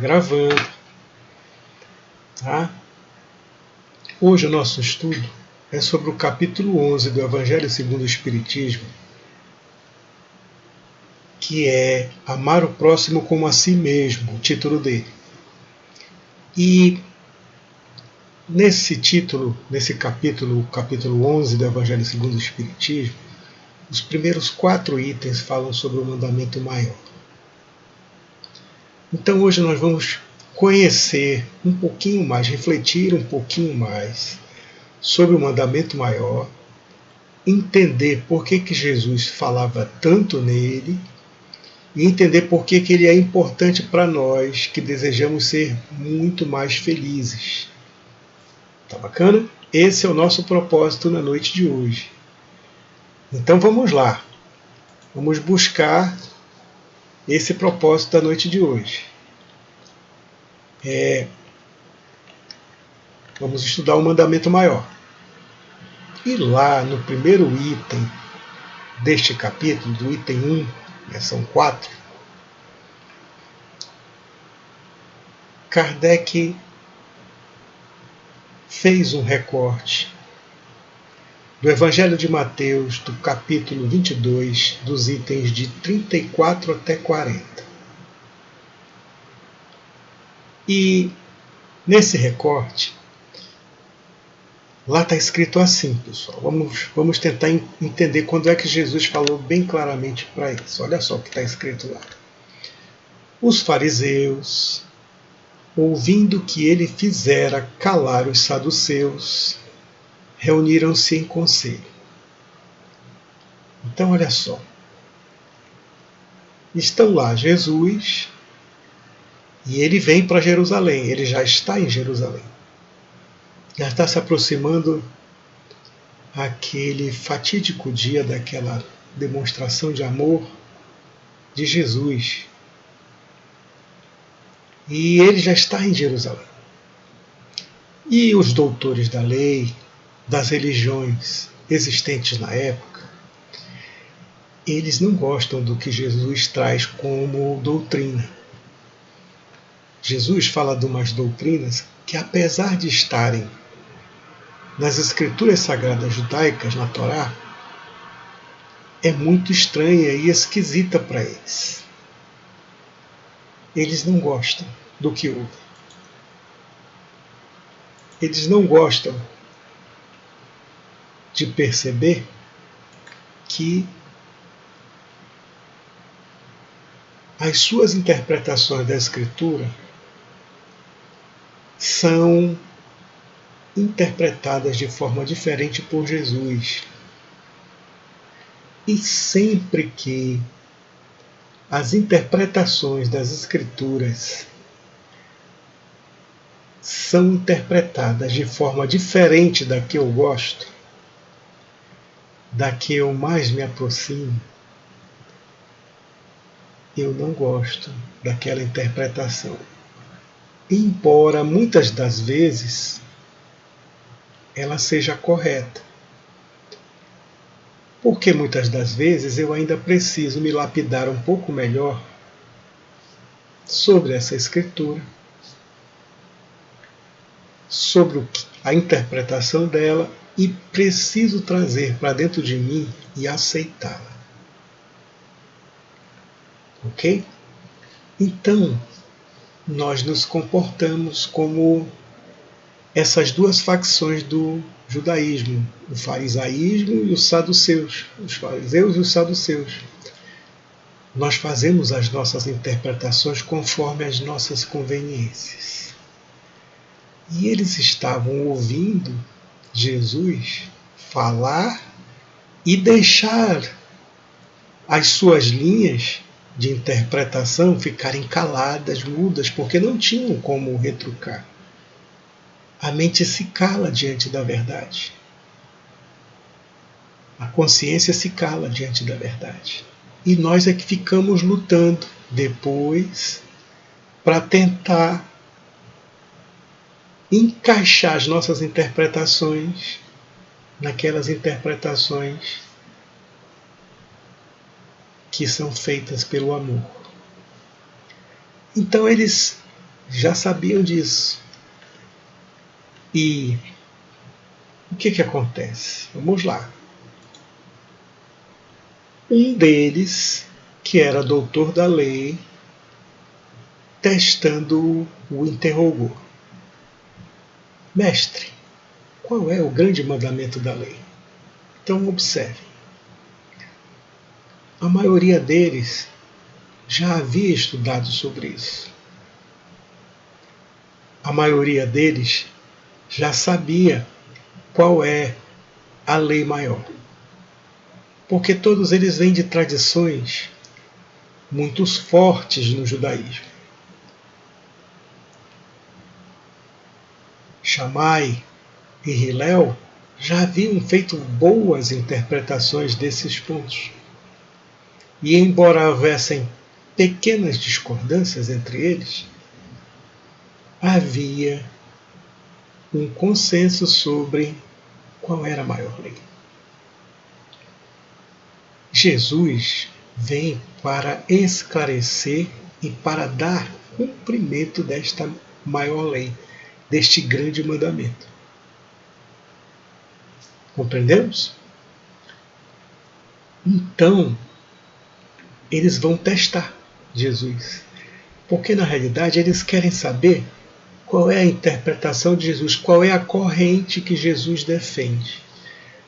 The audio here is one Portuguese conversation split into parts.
Gravando, tá? Hoje o nosso estudo é sobre o capítulo 11 do Evangelho segundo o Espiritismo, que é Amar o Próximo como a Si Mesmo, o título dele. E nesse título, nesse capítulo, o capítulo 11 do Evangelho segundo o Espiritismo, os primeiros 4 itens falam sobre o mandamento maior. Então hoje nós vamos conhecer um pouquinho mais, refletir um pouquinho mais sobre o mandamento maior, entender por que Jesus falava tanto nele e entender por que ele é importante para nós que desejamos ser muito mais felizes. Tá bacana? Esse é o nosso propósito na noite de hoje. Então vamos lá. Vamos buscar esse propósito da noite de hoje. Vamos estudar o mandamento maior. E lá no primeiro item deste capítulo, do item 1, são 4, Kardec fez um recorte do Evangelho de Mateus, do capítulo 22, dos itens de 34 até 40. E nesse recorte, lá está escrito assim, pessoal. Vamos tentar entender quando é que Jesus falou bem claramente para isso. Olha só o que está escrito lá. Os fariseus, ouvindo que ele fizera calar os saduceus, reuniram-se em conselho. Então, olha só. Estão lá Jesus e ele vem para Jerusalém. Ele já está em Jerusalém. Já está se aproximando aquele fatídico dia daquela demonstração de amor de Jesus. E ele já está em Jerusalém. E os doutores da lei, das religiões existentes na época, eles não gostam do que Jesus traz como doutrina. Jesus fala de umas doutrinas que, apesar de estarem nas escrituras sagradas judaicas, na Torá, é muito estranha e esquisita para eles. Eles não gostam do que ouvem. Eles não gostam de perceber que as suas interpretações da Escritura são interpretadas de forma diferente por Jesus. E sempre que as interpretações das Escrituras são interpretadas de forma diferente da que eu gosto, da que eu mais me aproximo, eu não gosto daquela interpretação. Embora muitas das vezes ela seja correta. Porque muitas das vezes eu ainda preciso me lapidar um pouco melhor sobre essa escritura, sobre a interpretação dela e preciso trazer para dentro de mim e aceitá-la. Ok? Então, nós nos comportamos como essas duas facções do judaísmo, o farisaísmo e os saduceus, os fariseus e os saduceus. Nós fazemos as nossas interpretações conforme as nossas conveniências. E eles estavam ouvindo Jesus falar e deixar as suas linhas de interpretação ficarem caladas, mudas, porque não tinham como retrucar. A mente se cala diante da verdade. A consciência se cala diante da verdade. E nós é que ficamos lutando depois para tentar encaixar as nossas interpretações naquelas interpretações que são feitas pelo amor. Então eles já sabiam disso. E o que acontece? Vamos lá. Um deles, que era doutor da lei, testando o interrogou. Mestre, qual é o grande mandamento da lei? Então observe. A maioria deles já havia estudado sobre isso. A maioria deles já sabia qual é a lei maior. Porque todos eles vêm de tradições muito fortes no judaísmo. Shammai e Hillel já haviam feito boas interpretações desses pontos. E embora houvessem pequenas discordâncias entre eles, havia um consenso sobre qual era a maior lei. Jesus vem para esclarecer e para dar cumprimento desta maior lei, deste grande mandamento. Compreendemos? Então, eles vão testar Jesus. Porque na realidade eles querem saber qual é a interpretação de Jesus, qual é a corrente que Jesus defende.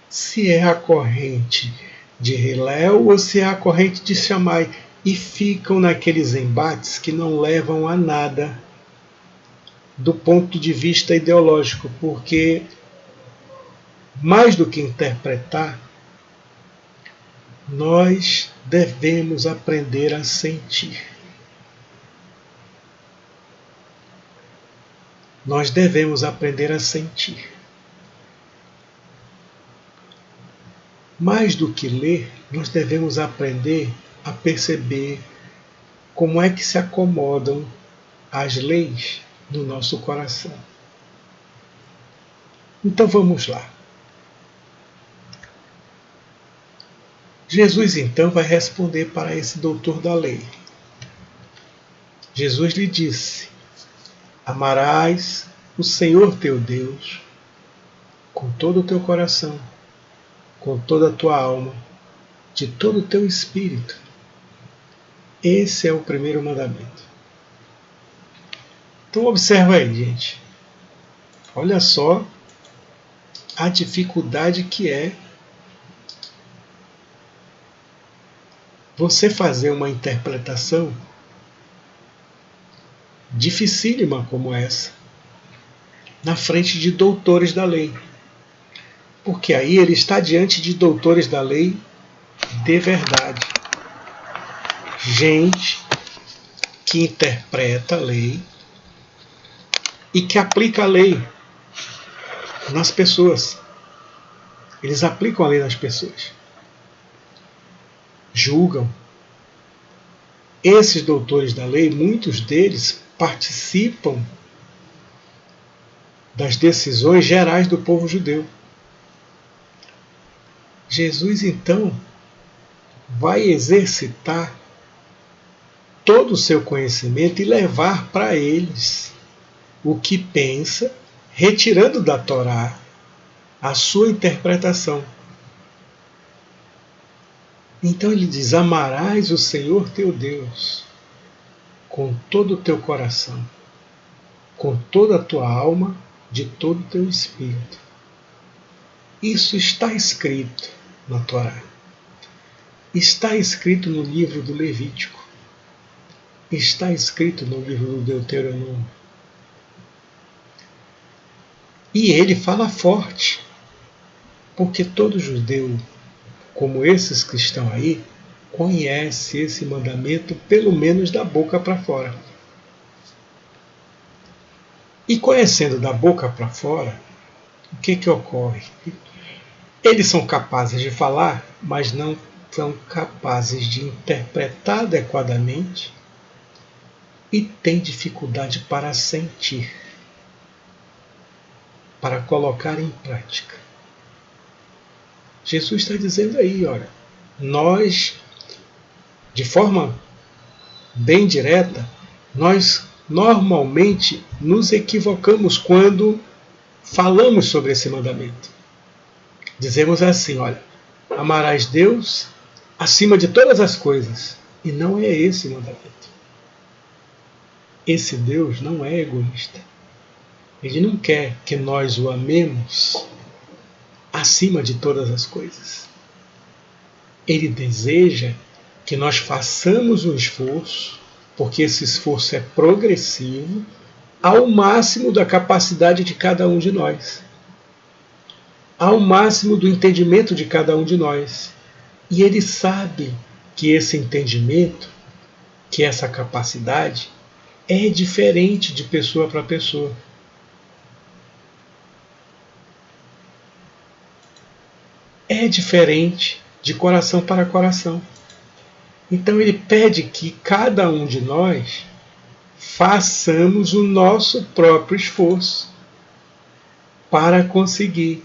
Se é a corrente de Hillel ou se é a corrente de Shammai. E ficam naqueles embates que não levam a nada do ponto de vista ideológico, porque mais do que interpretar, nós devemos aprender a sentir. Nós devemos aprender a sentir. Mais do que ler, nós devemos aprender a perceber como é que se acomodam as leis no nosso coração. Então vamos lá. Jesus então vai responder para esse doutor da lei. Jesus lhe disse: amarás o Senhor teu Deus com todo o teu coração, com toda a tua alma, de todo o teu espírito. Esse é o primeiro mandamento. Então observa aí, gente. Olha só a dificuldade que é você fazer uma interpretação dificílima como essa na frente de doutores da lei. Porque aí ele está diante de doutores da lei de verdade. Gente que interpreta a lei e que aplica a lei nas pessoas. Eles aplicam a lei nas pessoas. Julgam. Esses doutores da lei, muitos deles participam das decisões gerais do povo judeu. Jesus, então, vai exercitar todo o seu conhecimento e levar para eles o que pensa, retirando da Torá a sua interpretação. Então ele diz: amarás o Senhor teu Deus com todo o teu coração, com toda a tua alma, de todo o teu espírito. Isso está escrito na Torá. Está escrito no livro do Levítico. Está escrito no livro do Deuteronômio. E ele fala forte, porque todo judeu, como esses que estão aí, conhece esse mandamento pelo menos da boca para fora. E conhecendo da boca para fora, o que ocorre? Eles são capazes de falar, mas não são capazes de interpretar adequadamente e têm dificuldade para sentir, para colocar em prática. Jesus está dizendo aí, olha, nós, de forma bem direta, nós normalmente nos equivocamos quando falamos sobre esse mandamento. Dizemos assim, olha, amarás Deus acima de todas as coisas. E não é esse o mandamento. Esse Deus não é egoísta. Ele não quer que nós o amemos acima de todas as coisas. Ele deseja que nós façamos um esforço, porque esse esforço é progressivo, ao máximo da capacidade de cada um de nós, ao máximo do entendimento de cada um de nós. E ele sabe que esse entendimento, que essa capacidade, é diferente de pessoa para pessoa. É diferente de coração para coração. Então ele pede que cada um de nós façamos o nosso próprio esforço para conseguir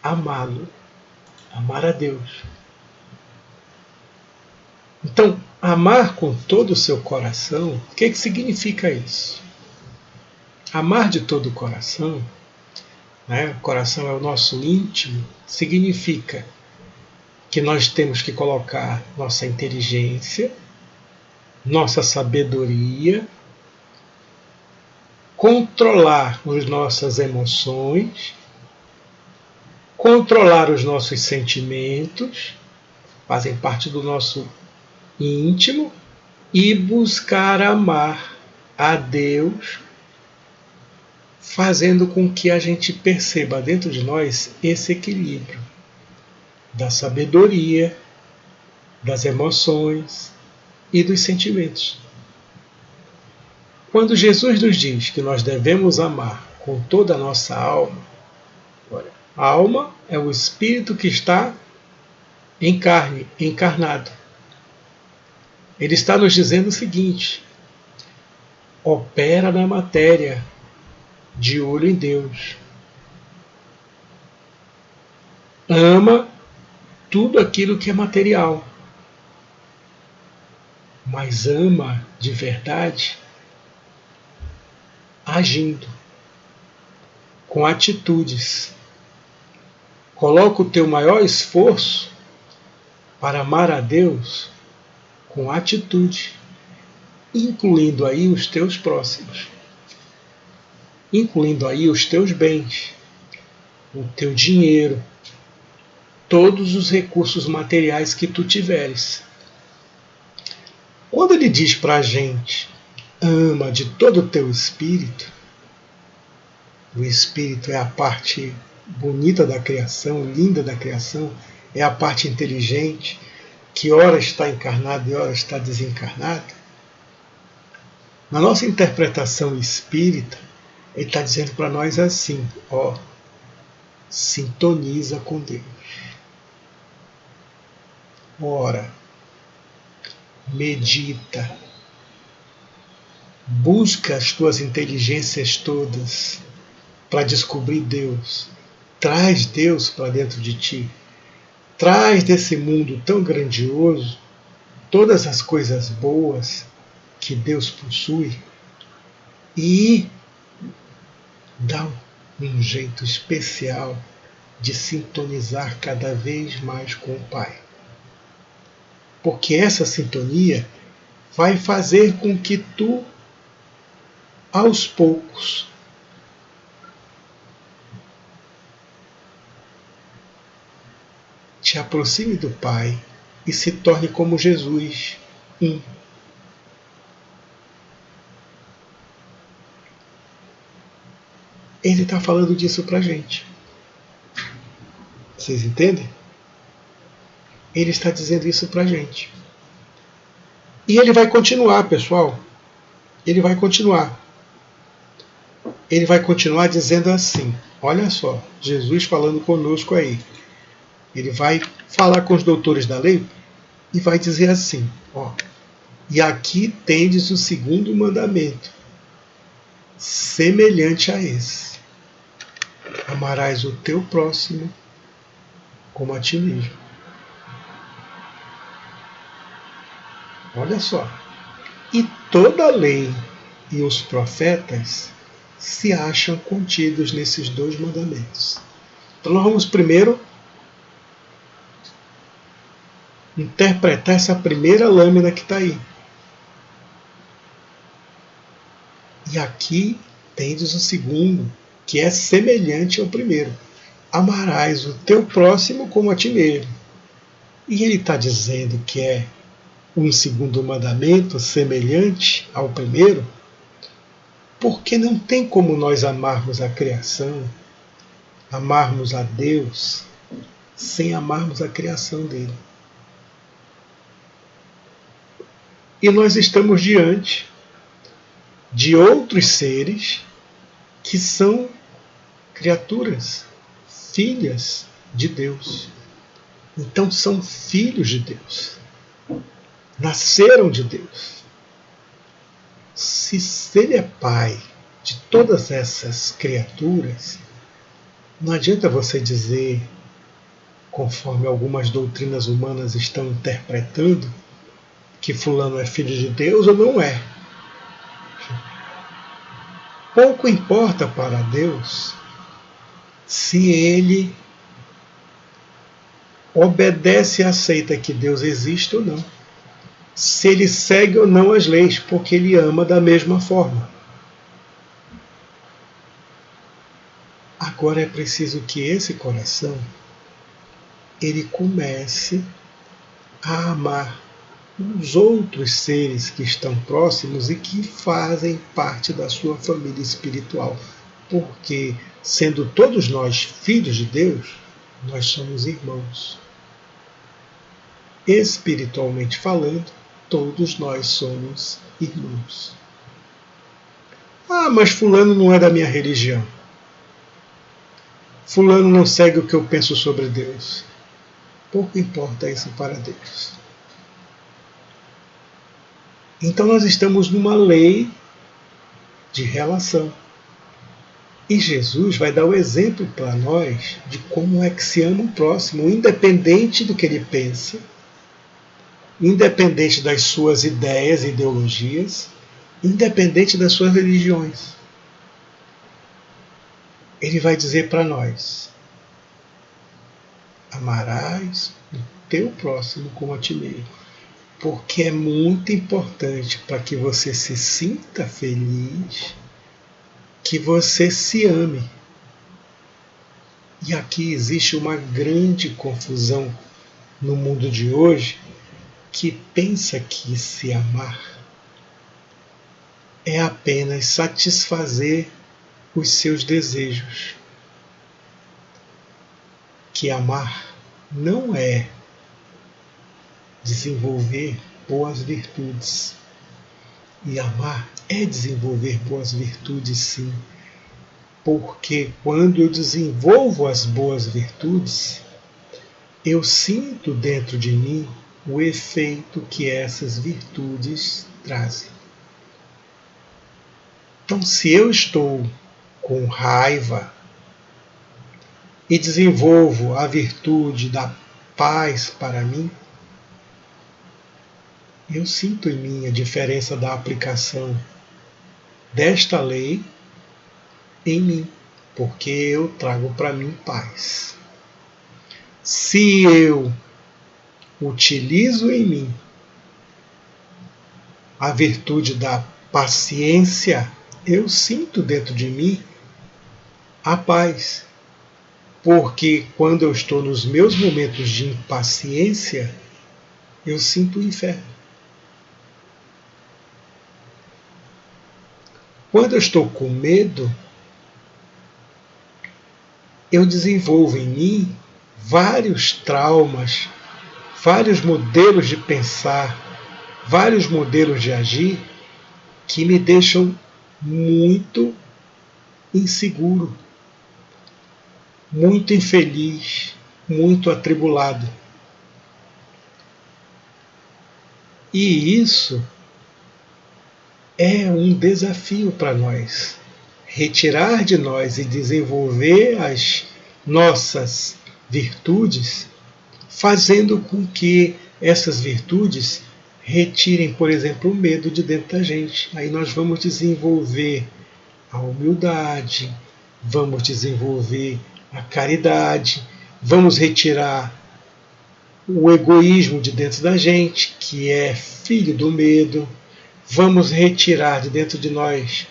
amá-lo, amar a Deus. Então, amar com todo o seu coração, o que significa isso? Amar de todo o coração, né? O coração é o nosso íntimo, significa que nós temos que colocar nossa inteligência, nossa sabedoria, controlar as nossas emoções, controlar os nossos sentimentos, fazem parte do nosso íntimo, e buscar amar a Deus, fazendo com que a gente perceba dentro de nós esse equilíbrio da sabedoria, das emoções e dos sentimentos. Quando Jesus nos diz que nós devemos amar com toda a nossa alma, olha, a alma é o espírito que está em carne, encarnado. Ele está nos dizendo o seguinte: opera na matéria, de olho em Deus. Ama tudo aquilo que é material, mas ama de verdade agindo, com atitudes. Coloca o teu maior esforço para amar a Deus com atitude, incluindo aí os teus próximos, incluindo aí os teus bens, o teu dinheiro, todos os recursos materiais que tu tiveres. Quando ele diz para a gente, ama de todo o teu espírito, o espírito é a parte bonita da criação, linda da criação, é a parte inteligente, que ora está encarnada e ora está desencarnada. Na nossa interpretação espírita, ele está dizendo para nós assim, ó, sintoniza com Deus. Ora, medita, busca as tuas inteligências todas para descobrir Deus. Traz Deus para dentro de ti. Traz desse mundo tão grandioso todas as coisas boas que Deus possui e dá um jeito especial de sintonizar cada vez mais com o Pai. Porque essa sintonia vai fazer com que tu, aos poucos, te aproxime do Pai e se torne como Jesus, um. Ele está falando disso para a gente. Vocês entendem? Ele está dizendo isso para a gente. E ele vai continuar, pessoal. Ele vai continuar. Ele vai continuar dizendo assim. Olha só, Jesus falando conosco aí. Ele vai falar com os doutores da lei e vai dizer assim, ó. E aqui tendes o segundo mandamento, semelhante a esse. Amarás o teu próximo como a ti mesmo. Olha só. E toda a lei e os profetas se acham contidos nesses dois mandamentos. Então nós vamos primeiro interpretar essa primeira lâmina que está aí. E aqui tendes o segundo, que é semelhante ao primeiro. Amarás o teu próximo como a ti mesmo. E ele está dizendo que é um segundo mandamento semelhante ao primeiro, porque não tem como nós amarmos a criação, amarmos a Deus, sem amarmos a criação dele. E nós estamos diante de outros seres que são criaturas, filhas de Deus. Então são filhos de Deus. Nasceram de Deus. Se ele é pai de todas essas criaturas, não adianta você dizer, conforme algumas doutrinas humanas estão interpretando, que fulano é filho de Deus ou não é. Pouco importa para Deus se ele obedece e aceita que Deus existe ou não. Se ele segue ou não as leis, porque ele ama da mesma forma. Agora é preciso que esse coração ele comece a amar os outros seres que estão próximos e que fazem parte da sua família espiritual. Porque, sendo todos nós filhos de Deus, nós somos irmãos. Espiritualmente falando, todos nós somos irmãos. Ah, mas fulano não é da minha religião. Fulano não segue o que eu penso sobre Deus. Pouco importa isso para Deus. Então nós estamos numa lei de relação. E Jesus vai dar o exemplo para nós de como é que se ama o próximo, independente do que ele pensa, independente das suas ideias e ideologias, independente das suas religiões. Ele vai dizer para nós: amarás o teu próximo como a ti mesmo. Porque é muito importante para que você se sinta feliz, que você se ame. E aqui existe uma grande confusão no mundo de hoje, que pensa que se amar é apenas satisfazer os seus desejos. Que amar não é desenvolver boas virtudes. E amar é desenvolver boas virtudes, sim. Porque quando eu desenvolvo as boas virtudes, eu sinto dentro de mim o efeito que essas virtudes trazem. Então, se eu estou com raiva e desenvolvo a virtude da paz para mim, eu sinto em mim a diferença da aplicação desta lei em mim, porque eu trago para mim paz. Se eu utilizo em mim a virtude da paciência, eu sinto dentro de mim a paz. Porque quando eu estou nos meus momentos de impaciência, eu sinto o inferno. Quando eu estou com medo, eu desenvolvo em mim vários traumas, vários modelos de pensar, vários modelos de agir que me deixam muito inseguro, muito infeliz, muito atribulado. E isso é um desafio para nós. Retirar de nós e desenvolver as nossas virtudes, fazendo com que essas virtudes retirem, por exemplo, o medo de dentro da gente. Aí nós vamos desenvolver a humildade, vamos desenvolver a caridade, vamos retirar o egoísmo de dentro da gente, que é filho do medo, vamos retirar de dentro de nós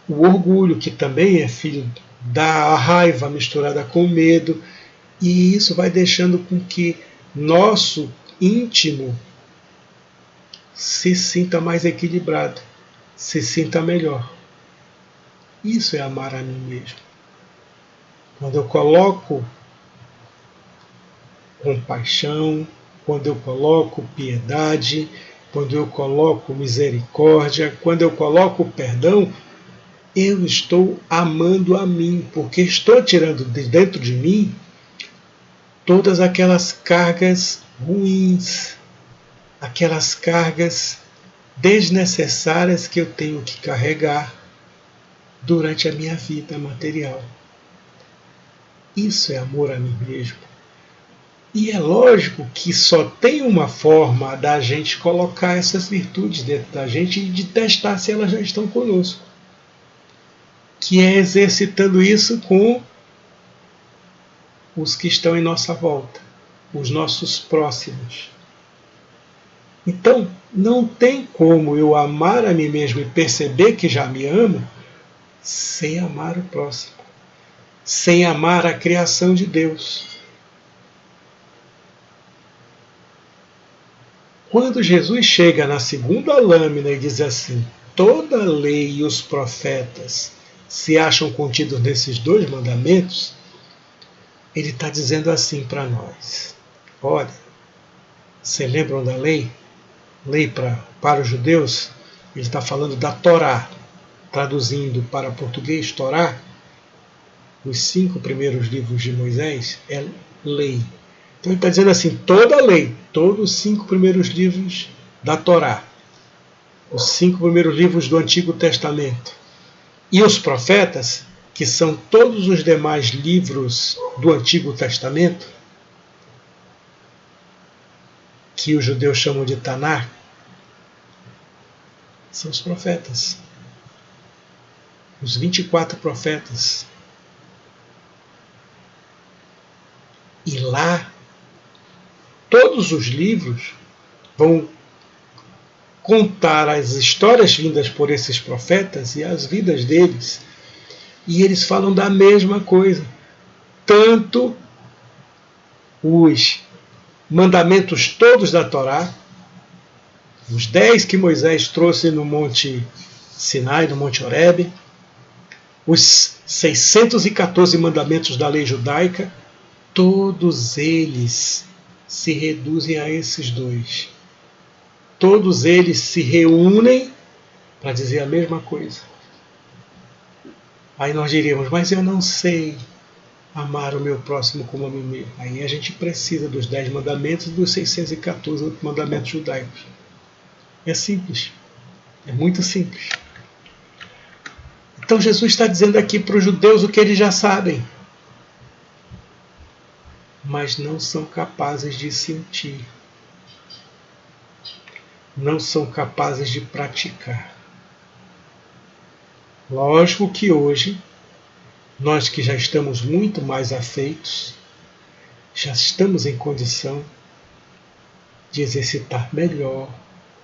o orgulho, que também é filho da raiva misturada com o medo, e isso vai deixando com que nosso íntimo se sinta mais equilibrado, se sinta melhor. Isso é amar a mim mesmo. Quando eu coloco compaixão, quando eu coloco piedade, quando eu coloco misericórdia, quando eu coloco perdão, eu estou amando a mim, porque estou tirando de dentro de mim todas aquelas cargas ruins, aquelas cargas desnecessárias que eu tenho que carregar durante a minha vida material. Isso é amor a mim mesmo. E é lógico que só tem uma forma da gente colocar essas virtudes dentro da gente e de testar se elas já estão conosco, que é exercitando isso com os que estão em nossa volta, os nossos próximos. Então, não tem como eu amar a mim mesmo e perceber que já me amo sem amar o próximo, sem amar a criação de Deus. Quando Jesus chega na segunda lâmina e diz assim: toda a lei e os profetas se acham contidos nesses dois mandamentos, ele está dizendo assim para nós: olha, vocês lembram da lei? Lei para os judeus, ele está falando da Torá, traduzindo para português, Torá, os 5 primeiros livros de Moisés, é lei. Então ele está dizendo assim, toda a lei, todos os 5 primeiros livros da Torá, os 5 primeiros livros do Antigo Testamento, e os profetas, que são todos os demais livros do Antigo Testamento, que os judeus chamam de Taná, são os profetas. Os 24 profetas. E lá, todos os livros vão contar as histórias vindas por esses profetas e as vidas deles. E eles falam da mesma coisa. Tanto os mandamentos todos da Torá, os 10 que Moisés trouxe no Monte Sinai, no Monte Horebe, os 614 mandamentos da lei judaica, todos eles se reduzem a esses dois. Todos eles se reúnem para dizer a mesma coisa. Aí nós diríamos, mas eu não sei amar o meu próximo como a mim mesmo. Aí a gente precisa dos 10 mandamentos e dos 614 mandamentos judaicos. É simples. É muito simples. Então Jesus está dizendo aqui para os judeus o que eles já sabem, mas não são capazes de sentir, não são capazes de praticar. Lógico que hoje, nós que já estamos muito mais afeitos, já estamos em condição de exercitar melhor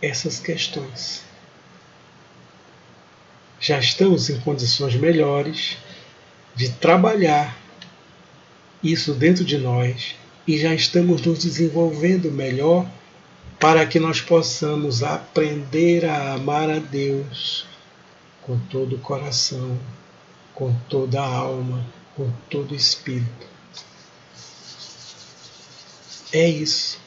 essas questões. Já estamos em condições melhores de trabalhar isso dentro de nós e já estamos nos desenvolvendo melhor para que nós possamos aprender a amar a Deus com todo o coração, com toda a alma, com todo o espírito. É isso.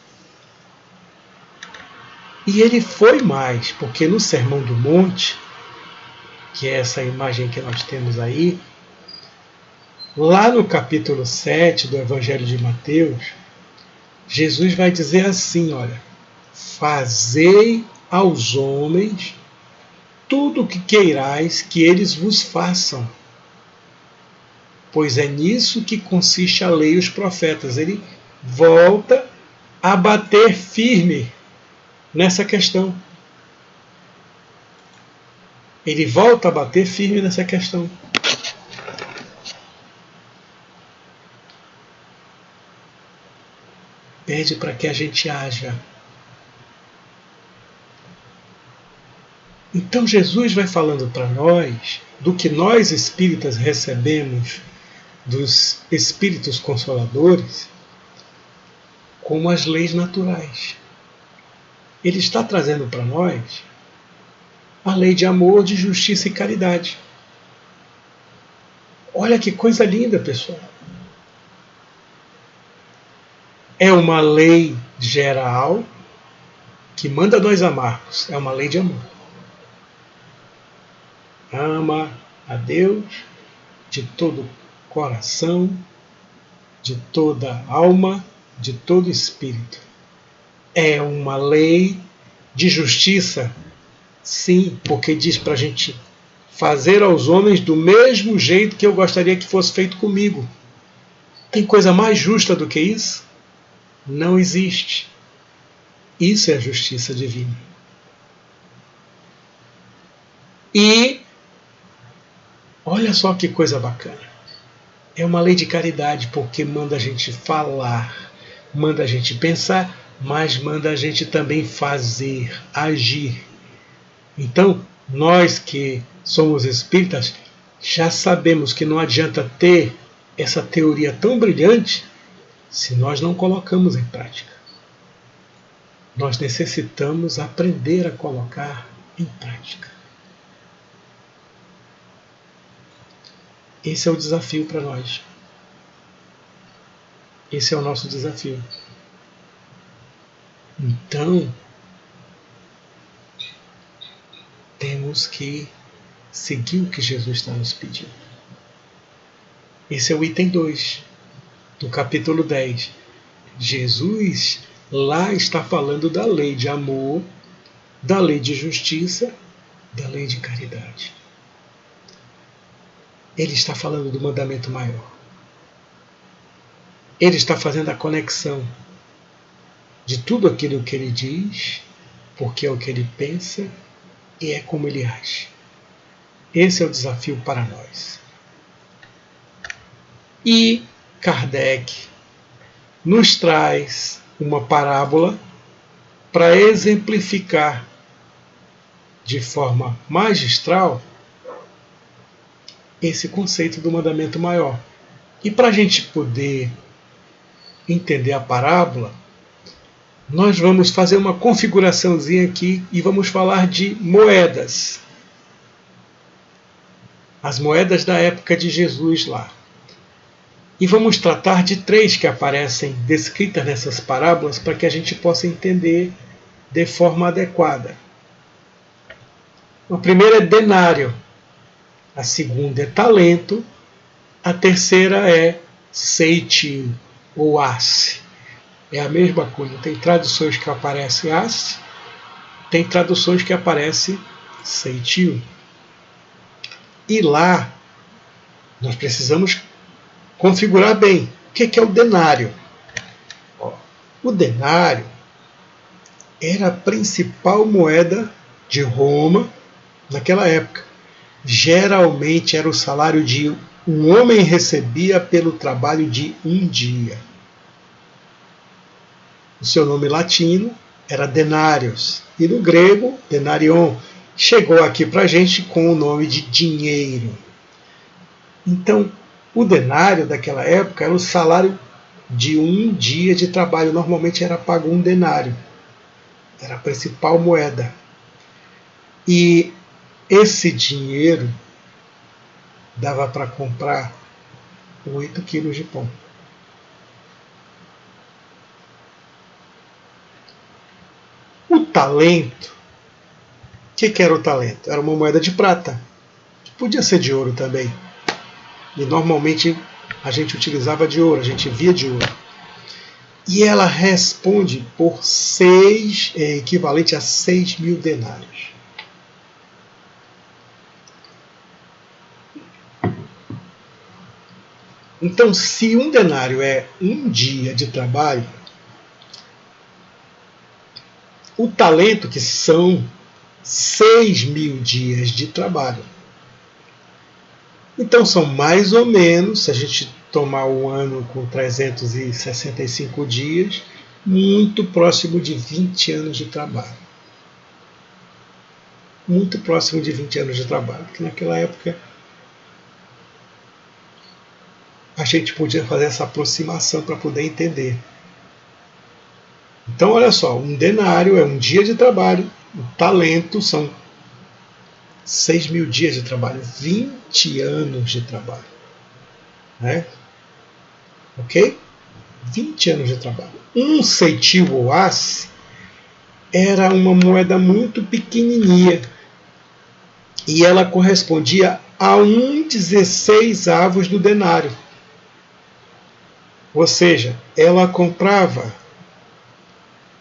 E ele foi mais, porque no Sermão do Monte, que é essa imagem que nós temos aí, lá no capítulo 7 do Evangelho de Mateus, Jesus vai dizer assim, olha, fazei aos homens tudo o que queirais que eles vos façam, pois é nisso que consiste a lei e os profetas. Ele volta a bater firme nessa questão. Ele volta a bater firme nessa questão. Pede para que a gente haja. Então Jesus vai falando para nós do que nós espíritas recebemos dos espíritos consoladores como as leis naturais. Ele está trazendo para nós a lei de amor, de justiça e caridade. Olha que coisa linda, pessoal. É uma lei geral que manda nós amarmos. É uma lei de amor. Ama a Deus de todo coração, de toda alma, de todo espírito. É uma lei de justiça, sim, porque diz para a gente fazer aos homens do mesmo jeito que eu gostaria que fosse feito comigo. Tem coisa mais justa do que isso? Não existe. Isso é a justiça divina. E olha só que coisa bacana. É uma lei de caridade, porque manda a gente falar, manda a gente pensar, mas manda a gente também fazer, agir. Então, nós que somos espíritas, já sabemos que não adianta ter essa teoria tão brilhante se nós não colocamos em prática. Nós necessitamos aprender a colocar em prática. Esse é o desafio para nós. Esse é o nosso desafio. Então, temos que seguir o que Jesus está nos pedindo. Esse é o item 2 do capítulo 10. Jesus lá está falando da lei de amor, da lei de justiça, da lei de caridade. Ele está falando do mandamento maior. Ele está fazendo a conexão de tudo aquilo que ele diz, porque é o que ele pensa e é como ele age. Esse é o desafio para nós. E Kardec nos traz uma parábola para exemplificar de forma magistral esse conceito do mandamento maior. E para a gente poder entender a parábola, nós vamos fazer uma configuraçãozinha aqui e vamos falar de moedas. As moedas da época de Jesus lá. E vamos tratar de 3 que aparecem descritas nessas parábolas para que a gente possa entender de forma adequada. A primeira é denário, a segunda é talento, a terceira é ceitil ou asse. É a mesma coisa. Tem traduções que aparece asse, tem traduções que aparece ceitil. E lá nós precisamos configurar bem. O que é o denário? O denário era a principal moeda de Roma naquela época. Geralmente era o salário de um homem recebia pelo trabalho de um dia. O seu nome latino era denarius e no grego denarion. Chegou aqui para a gente com o nome de dinheiro. Então, o denário daquela época era o salário de um dia de trabalho. Normalmente era pago um denário. Era a principal moeda. E esse dinheiro dava para comprar 8 quilos de pão. O talento, o que era o talento? Era uma moeda de prata. Podia ser de ouro também. E normalmente a gente utilizava de ouro, a gente via de ouro. E ela responde por 6, equivalente a 6.000 denários. Então, se um denário é um dia de trabalho, o talento, que são 6.000 dias de trabalho. Então são mais ou menos, se a gente tomar um ano com 365 dias, muito próximo de 20 anos de trabalho. Muito próximo de 20 anos de trabalho, porque naquela época a gente podia fazer essa aproximação para poder entender. Então olha só, um denário é um dia de trabalho, o talento são 6.000 dias de trabalho, 20 anos de trabalho. Né? Ok? 20 anos de trabalho. Um ceitil ou asse era uma moeda muito pequenininha e ela correspondia a 1/16 do denário. Ou seja, ela comprava,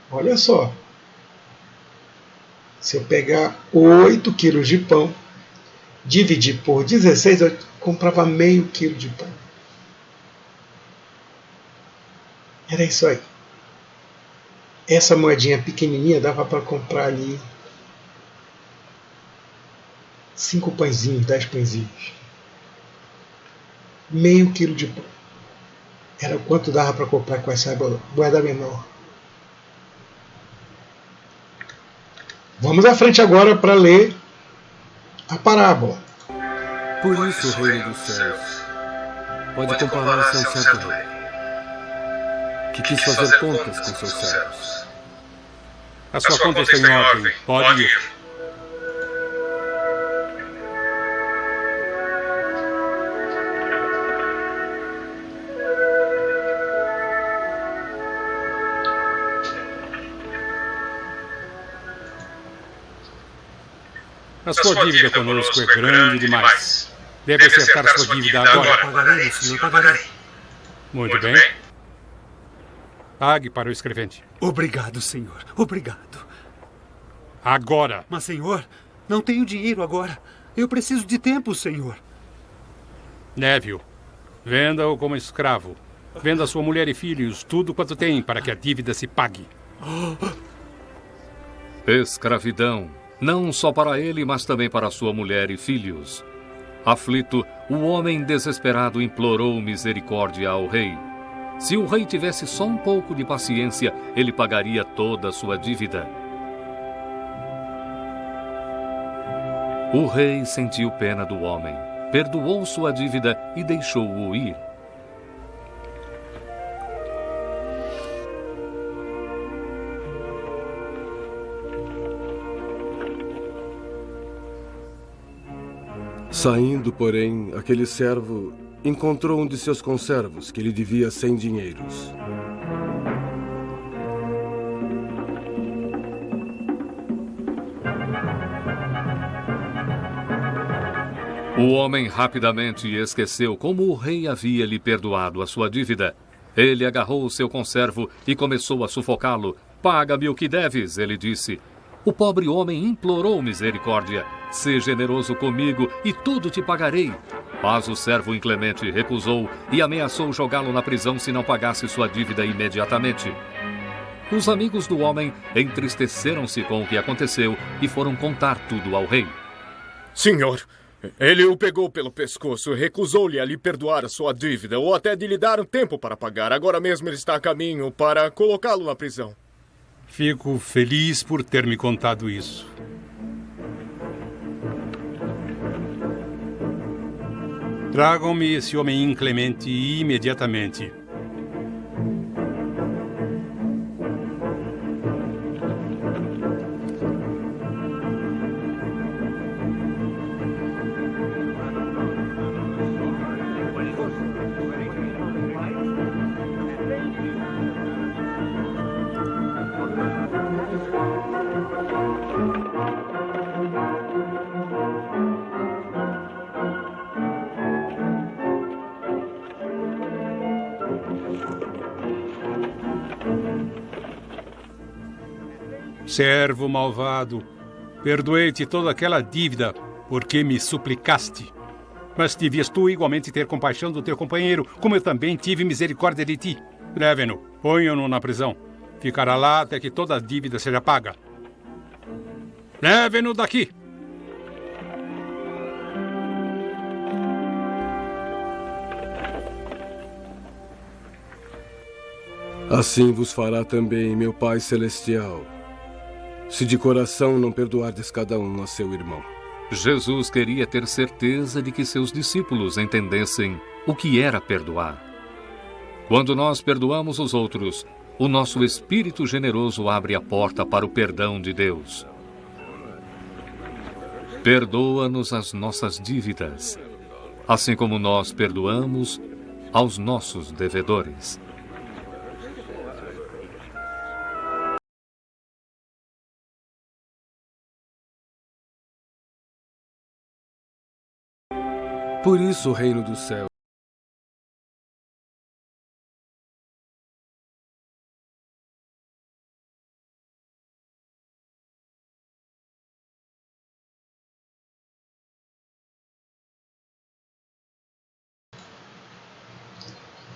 olha só, se eu pegar 8 quilos de pão, dividir por 16, eu comprava meio quilo de pão. Era isso aí. Essa moedinha pequenininha dava para comprar ali 5 pãezinhos, 10 pãezinhos. Meio quilo de pão. Era o quanto dava para comprar com essa moeda menor. Vamos à frente agora para ler a parábola. Por isso o reino dos céus pode comparar-se a um certo rei que quis fazer contas com seus servos. A sua conta está em ordem. Pode ir. A sua dívida conosco é grande demais. Deve acertar a sua dívida agora. Pagarei, senhor, pagarei. Muito bem. Pague para o escrevente. Obrigado, senhor. Obrigado. Agora. Mas, senhor, não tenho dinheiro agora. Eu preciso de tempo, senhor. Neville, venda-o como escravo. Venda sua mulher e filhos, tudo quanto tem, para que a dívida se pague. Escravidão, não só para ele, mas também para sua mulher e filhos. Aflito, o homem desesperado implorou misericórdia ao rei. Se o rei tivesse só um pouco de paciência, ele pagaria toda a sua dívida. O rei sentiu pena do homem, perdoou sua dívida e deixou-o ir. Saindo, porém, aquele servo encontrou um de seus conservos que lhe devia 100 dinheiros. O homem rapidamente esqueceu como o rei havia lhe perdoado a sua dívida. Ele agarrou o seu conservo e começou a sufocá-lo. "Paga-me o que deves", ele disse. O pobre homem implorou misericórdia. "Sê generoso comigo e tudo te pagarei." Mas o servo inclemente recusou e ameaçou jogá-lo na prisão se não pagasse sua dívida imediatamente. Os amigos do homem entristeceram-se com o que aconteceu e foram contar tudo ao rei. Senhor, ele o pegou pelo pescoço, recusou-lhe a lhe perdoar a sua dívida ou até de lhe dar um tempo para pagar. Agora mesmo ele está a caminho para colocá-lo na prisão. Fico feliz por ter me contado isso. Tragam-me esse homem inclemente imediatamente. Servo malvado, perdoei-te toda aquela dívida porque me suplicaste. Mas devias tu igualmente ter compaixão do teu companheiro, como eu também tive misericórdia de ti. Levem-no, ponham-no na prisão. Ficará lá até que toda a dívida seja paga. Leve-no daqui. Assim vos fará também meu Pai Celestial, se de coração não perdoardes cada um a seu irmão. Jesus queria ter certeza de que seus discípulos entendessem o que era perdoar. Quando nós perdoamos os outros, o nosso espírito generoso abre a porta para o perdão de Deus. Perdoa-nos as nossas dívidas, assim como nós perdoamos aos nossos devedores. Por isso o reino dos céus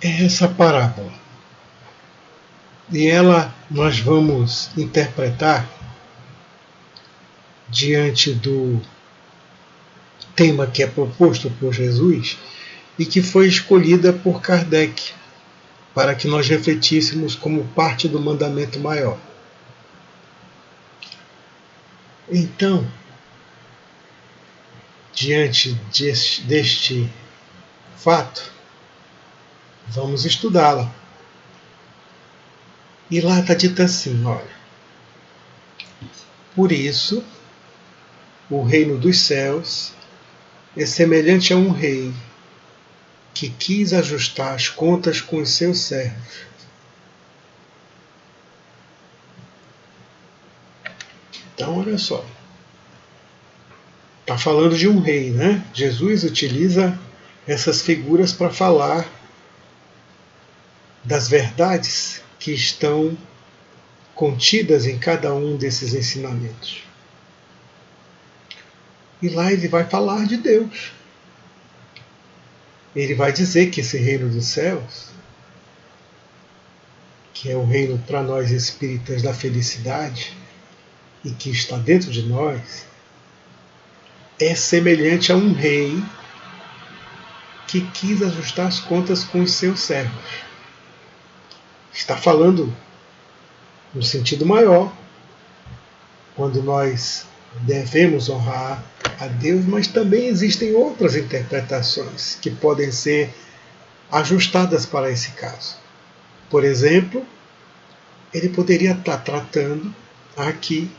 é essa parábola. E ela nós vamos interpretar diante do tema que é proposto por Jesus e que foi escolhida por Kardec para que nós refletíssemos como parte do mandamento maior. Então, diante deste fato, vamos estudá-la. E lá está dito assim, olha. Por isso, o reino dos céus é semelhante a um rei que quis ajustar as contas com os seus servos. Então, olha só. Está falando de um rei, né? Jesus utiliza essas figuras para falar das verdades que estão contidas em cada um desses ensinamentos. E lá ele vai falar de Deus. Ele vai dizer que esse reino dos céus, que é o reino para nós espíritas da felicidade e que está dentro de nós, é semelhante a um rei que quis ajustar as contas com os seus servos. Está falando no sentido maior, quando nós devemos honrar a Deus, mas também existem outras interpretações que podem ser ajustadas para esse caso. Por exemplo, ele poderia estar tratando aqui,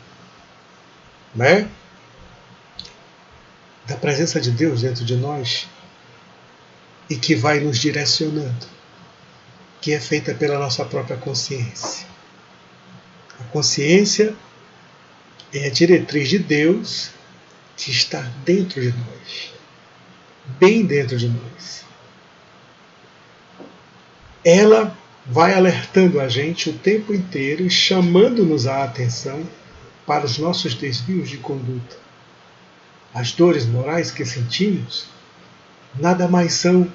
né, da presença de Deus dentro de nós e que vai nos direcionando, que é feita pela nossa própria consciência. A consciência é a diretriz de Deus que está dentro de nós, bem dentro de nós. Ela vai alertando a gente o tempo inteiro e chamando-nos a atenção para os nossos desvios de conduta. As dores morais que sentimos nada mais são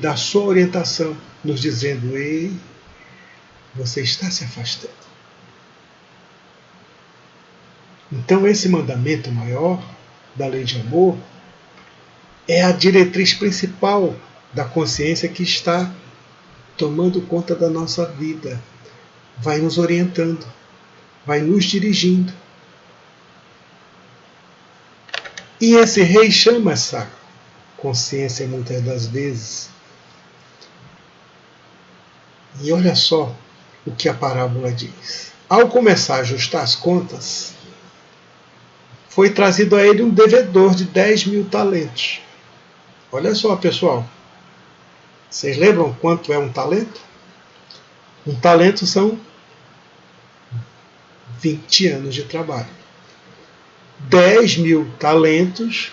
da sua orientação, nos dizendo: ei, você está se afastando. Então esse mandamento maior da lei de amor é a diretriz principal da consciência que está tomando conta da nossa vida, vai nos orientando, vai nos dirigindo. E esse rei chama essa consciência muitas das vezes. E olha só o que a parábola diz. Ao começar a ajustar as contas, foi trazido a ele um devedor de 10.000 talentos. Olha só, pessoal. Vocês lembram quanto é um talento? Um talento são 20 anos de trabalho. 10.000 talentos,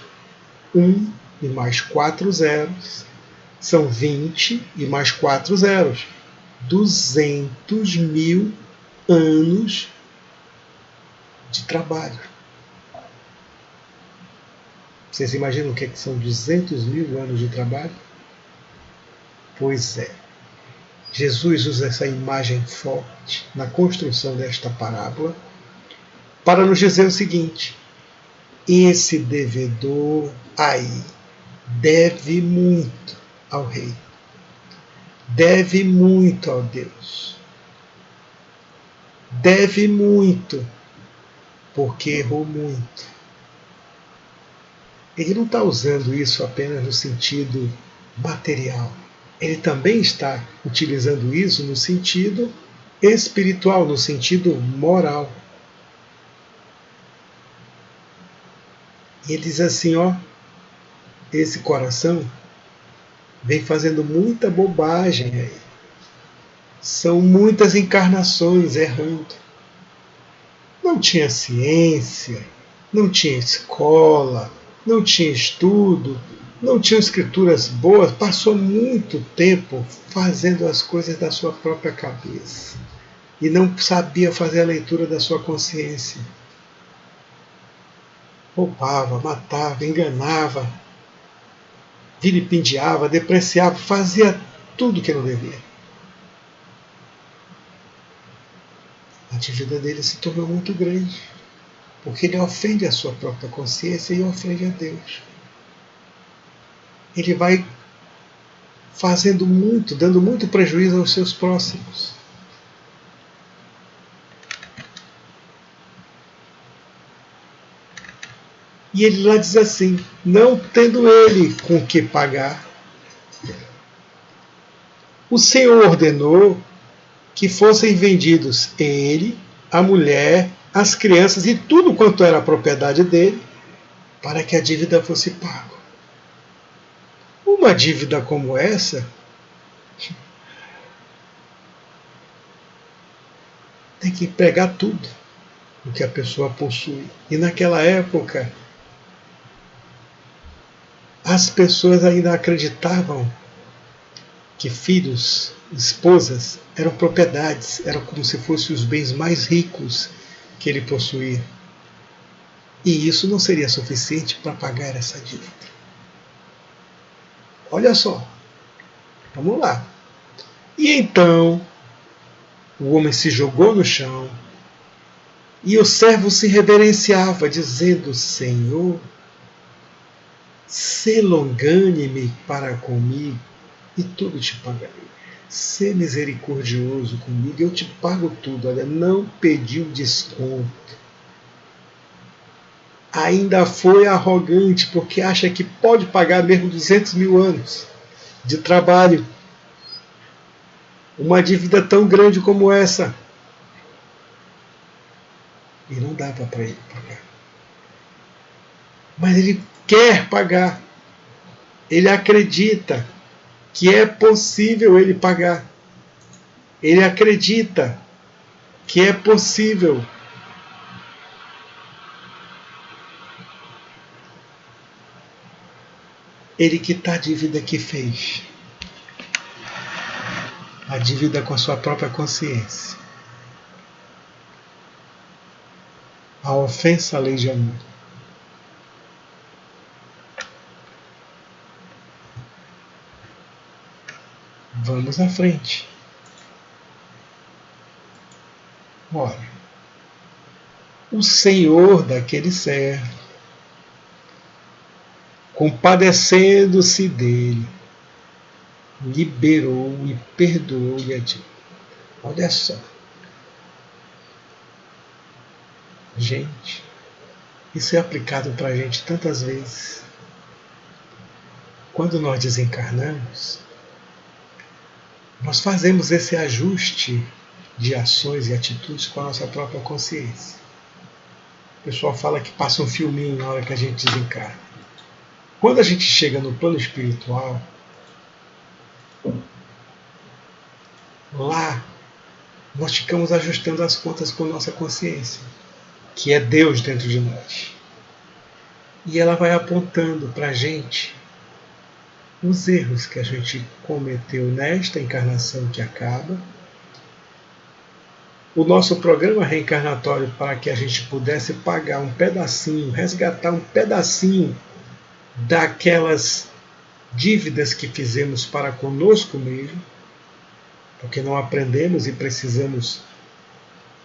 1 e mais 4 zeros, são 20 e mais 4 zeros. 200.000 anos de trabalho. Vocês imaginam o que são 200.000 anos de trabalho? Pois é. Jesus usa essa imagem forte na construção desta parábola para nos dizer o seguinte: esse devedor aí deve muito ao rei, deve muito ao Deus, deve muito porque errou muito. Ele não está usando isso apenas no sentido material. Ele também está utilizando isso no sentido espiritual, no sentido moral. E ele diz assim, ó, esse coração vem fazendo muita bobagem aí. São muitas encarnações errando. Não tinha ciência, não tinha escola, não tinha estudo, não tinha escrituras boas, passou muito tempo fazendo as coisas da sua própria cabeça e não sabia fazer a leitura da sua consciência. Roubava, matava, enganava, vilipendiava, depreciava, fazia tudo que não devia. A dívida dele se tornou muito grande, porque ele ofende a sua própria consciência e ofende a Deus. Ele vai fazendo muito, dando muito prejuízo aos seus próximos. E ele lá diz assim, não tendo ele com o que pagar, o Senhor ordenou que fossem vendidos ele, a mulher, as crianças e tudo quanto era a propriedade dele, para que a dívida fosse paga. Uma dívida como essa tem que pegar tudo o que a pessoa possui. E naquela época, as pessoas ainda acreditavam que filhos, esposas, eram propriedades, eram como se fossem os bens mais ricos que ele possuía. E isso não seria suficiente para pagar essa dívida. Olha só, vamos lá. E então, o homem se jogou no chão e o servo se reverenciava, dizendo, Senhor, sê longânime para comigo e tudo te pagarei. Sê misericordioso comigo, eu te pago tudo. Olha, não pediu desconto. Ainda foi arrogante, porque acha que pode pagar mesmo 200 mil anos de trabalho. Uma dívida tão grande como essa. E não dava para ele pagar. Mas ele quer pagar. Ele acredita que é possível ele pagar. Ele acredita que é possível. Ele quitar a dívida que fez. A dívida com a sua própria consciência. A ofensa à lei de amor. Vamos à frente. Ora, o Senhor daquele servo, compadecendo-se dele, liberou e perdoou-lhe a dívida. Olha só. Gente, isso é aplicado para a gente tantas vezes. Quando nós desencarnamos, nós fazemos esse ajuste de ações e atitudes com a nossa própria consciência. O pessoal fala que passa um filminho na hora que a gente desencarna. Quando a gente chega no plano espiritual, lá nós ficamos ajustando as contas com nossa consciência, que é Deus dentro de nós. E ela vai apontando para a gente os erros que a gente cometeu nesta encarnação que acaba, o nosso programa reencarnatório para que a gente pudesse pagar um pedacinho, resgatar um pedacinho daquelas dívidas que fizemos para conosco mesmo, porque não aprendemos e precisamos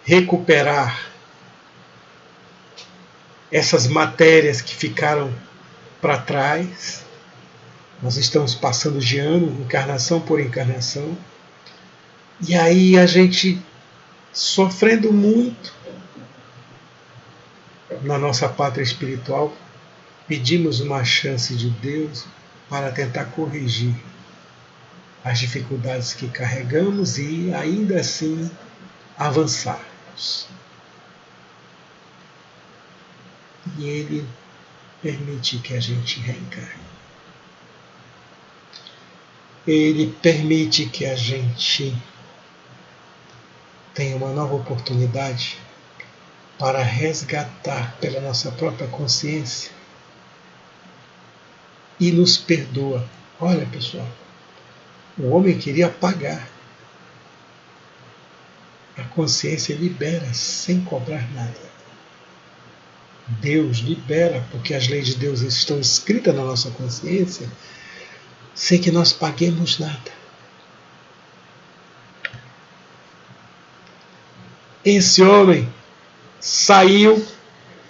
recuperar essas matérias que ficaram para trás. Nós estamos passando de ano, encarnação por encarnação, e aí a gente sofrendo muito na nossa pátria espiritual, pedimos uma chance de Deus para tentar corrigir as dificuldades que carregamos e ainda assim avançarmos. E Ele permite que a gente reencarne. Ele permite que a gente tenha uma nova oportunidade para resgatar pela nossa própria consciência e nos perdoa. Olha, pessoal, o homem queria pagar. A consciência libera sem cobrar nada. Deus libera, porque as leis de Deus estão escritas na nossa consciência, sem que nós paguemos nada. Esse homem saiu,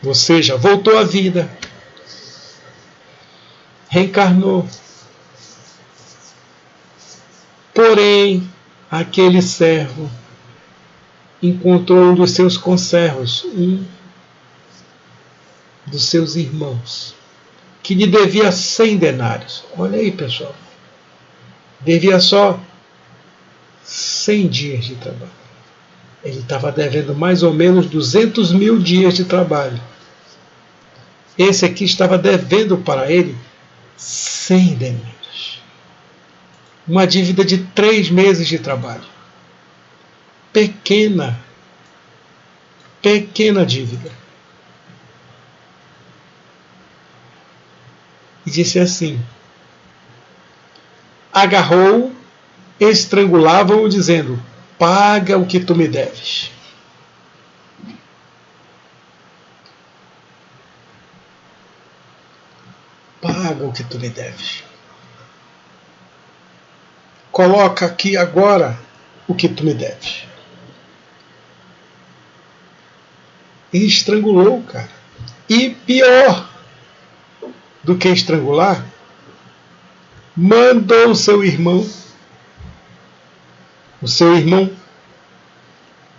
ou seja, voltou à vida, reencarnou. Porém, aquele servo encontrou um dos seus conservos, um dos seus irmãos, que lhe devia 100 denários. Olha aí, pessoal. Devia só 100 dias de trabalho. Ele estava devendo mais ou menos 200 mil dias de trabalho. Esse aqui estava devendo para ele 100 denários. Uma dívida de 3 meses de trabalho. Pequena dívida. E disse assim: agarrou, estrangulava-o, dizendo: paga o que tu me deves. Paga o que tu me deves. Coloca aqui agora o que tu me deves. E estrangulou, cara. E pior do que estrangular, mandou o seu irmão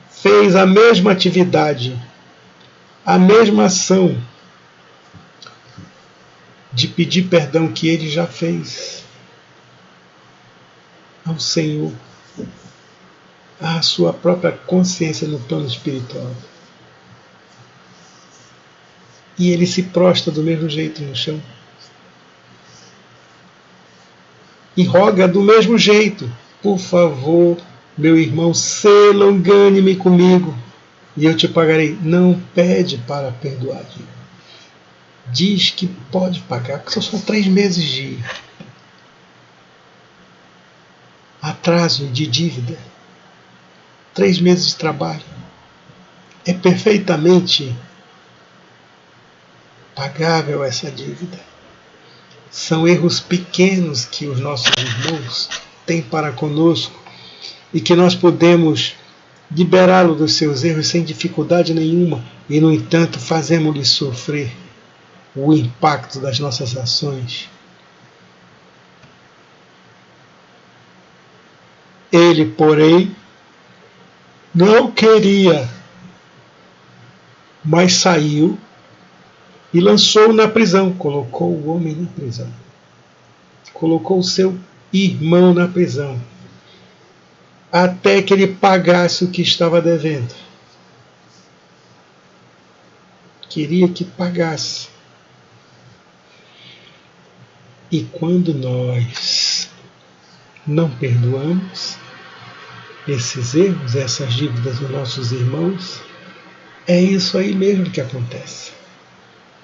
fez a mesma atividade, a mesma ação de pedir perdão que ele já fez ao Senhor, à sua própria consciência no plano espiritual. E ele se prostra do mesmo jeito no chão. E roga do mesmo jeito: por favor, meu irmão, sê longânime comigo, e eu te pagarei. Não pede para perdoar. Diz que pode pagar, porque são só 3 meses de atraso de dívida. 3 meses de trabalho. É perfeitamente pagável essa dívida. São erros pequenos que os nossos irmãos têm para conosco e que nós podemos liberá-lo dos seus erros sem dificuldade nenhuma, e no entanto fazemos-lhe sofrer o impacto das nossas ações. Ele, porém, não queria, mas saiu e lançou-o na prisão. Colocou o homem na prisão. Colocou o seu irmão na prisão, até que ele pagasse o que estava devendo. Queria que pagasse. E quando nós não perdoamos esses erros, essas dívidas dos nossos irmãos, é isso aí mesmo que acontece.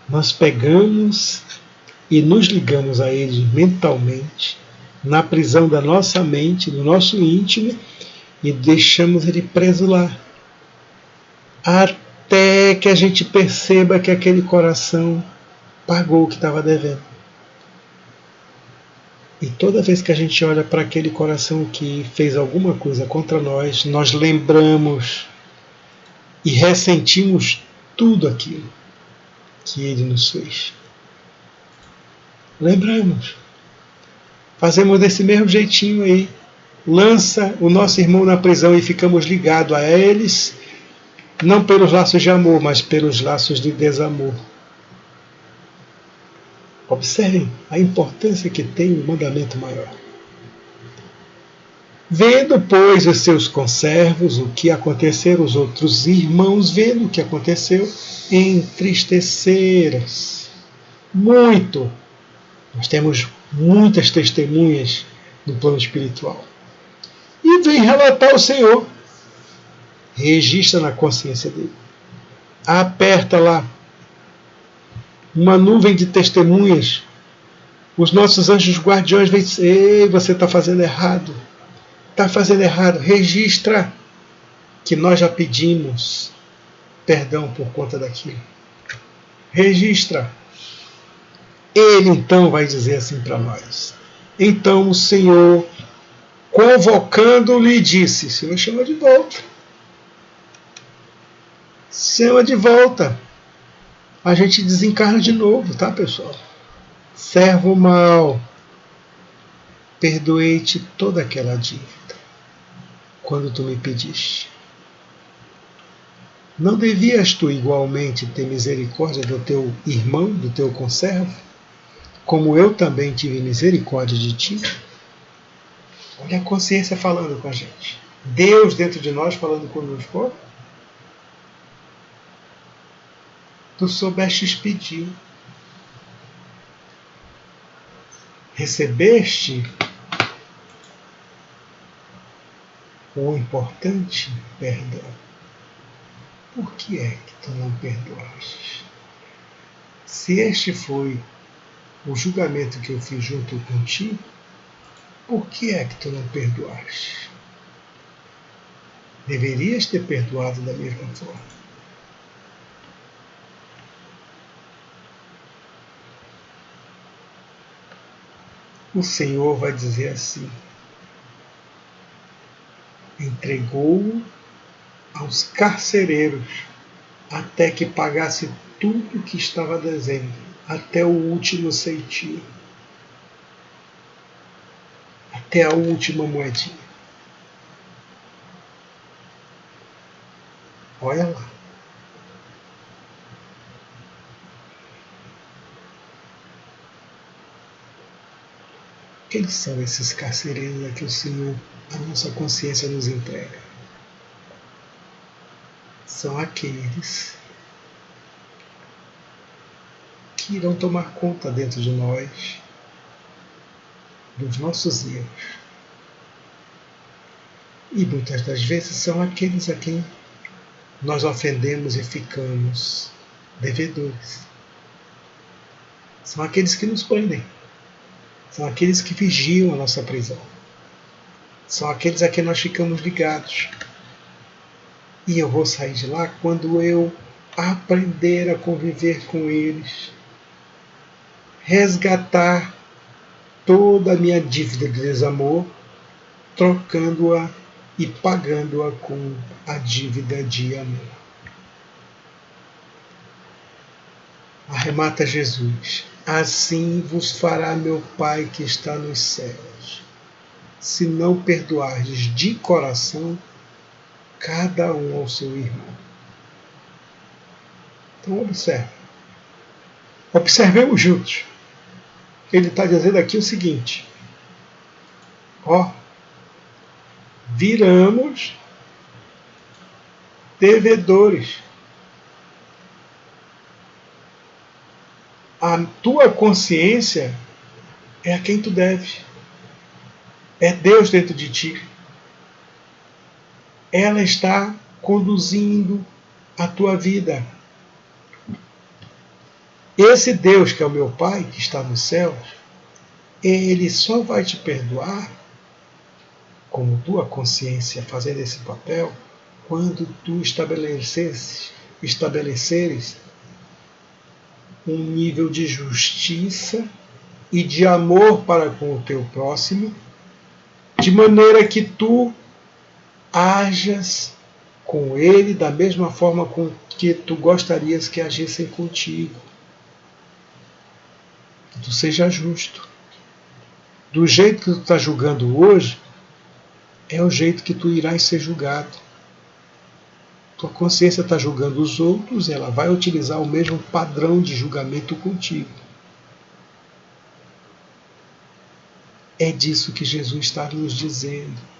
Nós pegamos e nos ligamos a eles mentalmente, na prisão da nossa mente, do nosso íntimo, e deixamos ele preso lá, até que a gente perceba que aquele coração pagou o que estava devendo. E toda vez que a gente olha para aquele coração que fez alguma coisa contra nós, nós lembramos e ressentimos tudo aquilo. que Ele nos fez. Lembramos. Fazemos desse mesmo jeitinho aí. Lança o nosso irmão na prisão e ficamos ligados a eles, não pelos laços de amor, mas pelos laços de desamor. Observem a importância que tem o mandamento maior. Vendo, pois, os seus conservos, o que aconteceu, os outros irmãos, vendo o que aconteceu, entristeceram-se muito. Nós temos muitas testemunhas no plano espiritual. E vem relatar ao Senhor. Registra na consciência dele. Aperta lá uma nuvem de testemunhas. Os nossos anjos guardiões vêm dizer: ei, você está fazendo errado. Está fazendo errado. Registra que nós já pedimos perdão por conta daquilo. Registra. Ele então vai dizer assim para nós. Então o Senhor, convocando-lhe, disse: Senhor, chama de volta. Chama de volta. A gente desencarna de novo, tá, pessoal? Servo mau, perdoei-te toda aquela dívida quando tu me pediste. Não devias tu igualmente ter misericórdia do teu irmão, do teu conservo, como eu também tive misericórdia de ti? Olha a consciência falando com a gente. Deus dentro de nós falando conosco. Tu soubestes pedir. Recebeste o importante perdão. Por que é que tu não perdoaste? Se este foi o julgamento que eu fiz junto contigo, por que é que tu não perdoaste? Deverias ter perdoado da mesma forma. O Senhor vai dizer assim: entregou-o aos carcereiros até que pagasse tudo que estava devendo, até o último centavo, até a última moedinha. Olha lá. Quem são esses carcereiros a que o Senhor, a nossa consciência, nos entrega? São aqueles que irão tomar conta dentro de nós dos nossos erros. E muitas das vezes são aqueles a quem nós ofendemos e ficamos devedores. São aqueles que nos prendem. São aqueles que vigiam a nossa prisão. São aqueles a quem nós ficamos ligados. E eu vou sair de lá quando eu aprender a conviver com eles, resgatar toda a minha dívida de desamor, trocando-a e pagando-a com a dívida de amor. Arremata Jesus: assim vos fará meu Pai que está nos céus, se não perdoardes de coração cada um ao seu irmão. Então observemos juntos. Ele está dizendo aqui o seguinte: viramos devedores. A tua consciência é a quem tu deves. É Deus dentro de ti. Ela está conduzindo a tua vida. Esse Deus que é o meu Pai, que está nos céus, Ele só vai te perdoar, como tua consciência fazendo esse papel, quando tu estabeleceres um nível de justiça e de amor para com o teu próximo, de maneira que tu ajas com ele da mesma forma com que tu gostarias que agissem contigo. Tu seja justo. Do jeito que tu está julgando hoje, é o jeito que tu irás ser julgado. Tua consciência está julgando os outros, ela vai utilizar o mesmo padrão de julgamento contigo. É disso que Jesus está nos dizendo.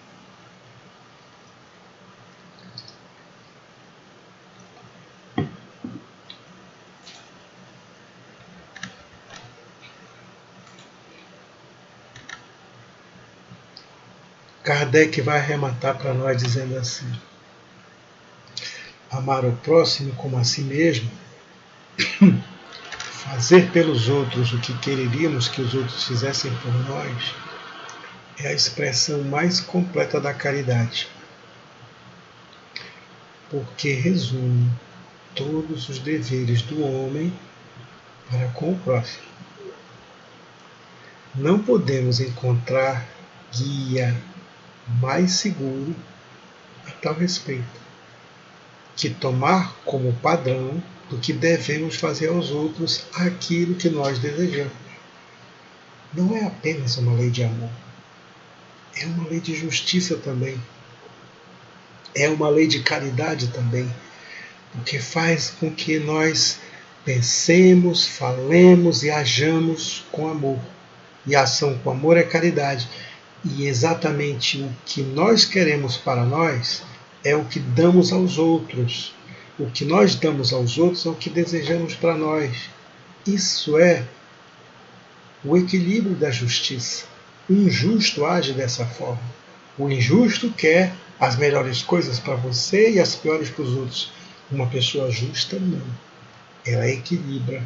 Kardec vai arrematar para nós dizendo assim: amar o próximo como a si mesmo, fazer pelos outros o que quereríamos que os outros fizessem por nós, é a expressão mais completa da caridade, porque resume todos os deveres do homem para com o próximo. Não podemos encontrar guia mais seguro a tal respeito que tomar como padrão do que devemos fazer aos outros aquilo que nós desejamos. Não é apenas uma lei de amor, é uma lei de justiça também, é uma lei de caridade também, porque faz com que nós pensemos, falemos e hajamos com amor. E a ação com amor é caridade. E exatamente o que nós queremos para nós é o que damos aos outros. O que nós damos aos outros é o que desejamos para nós. Isso é o equilíbrio da justiça. O injusto age dessa forma. O injusto quer as melhores coisas para você e as piores para os outros. Uma pessoa justa, não. Ela equilibra.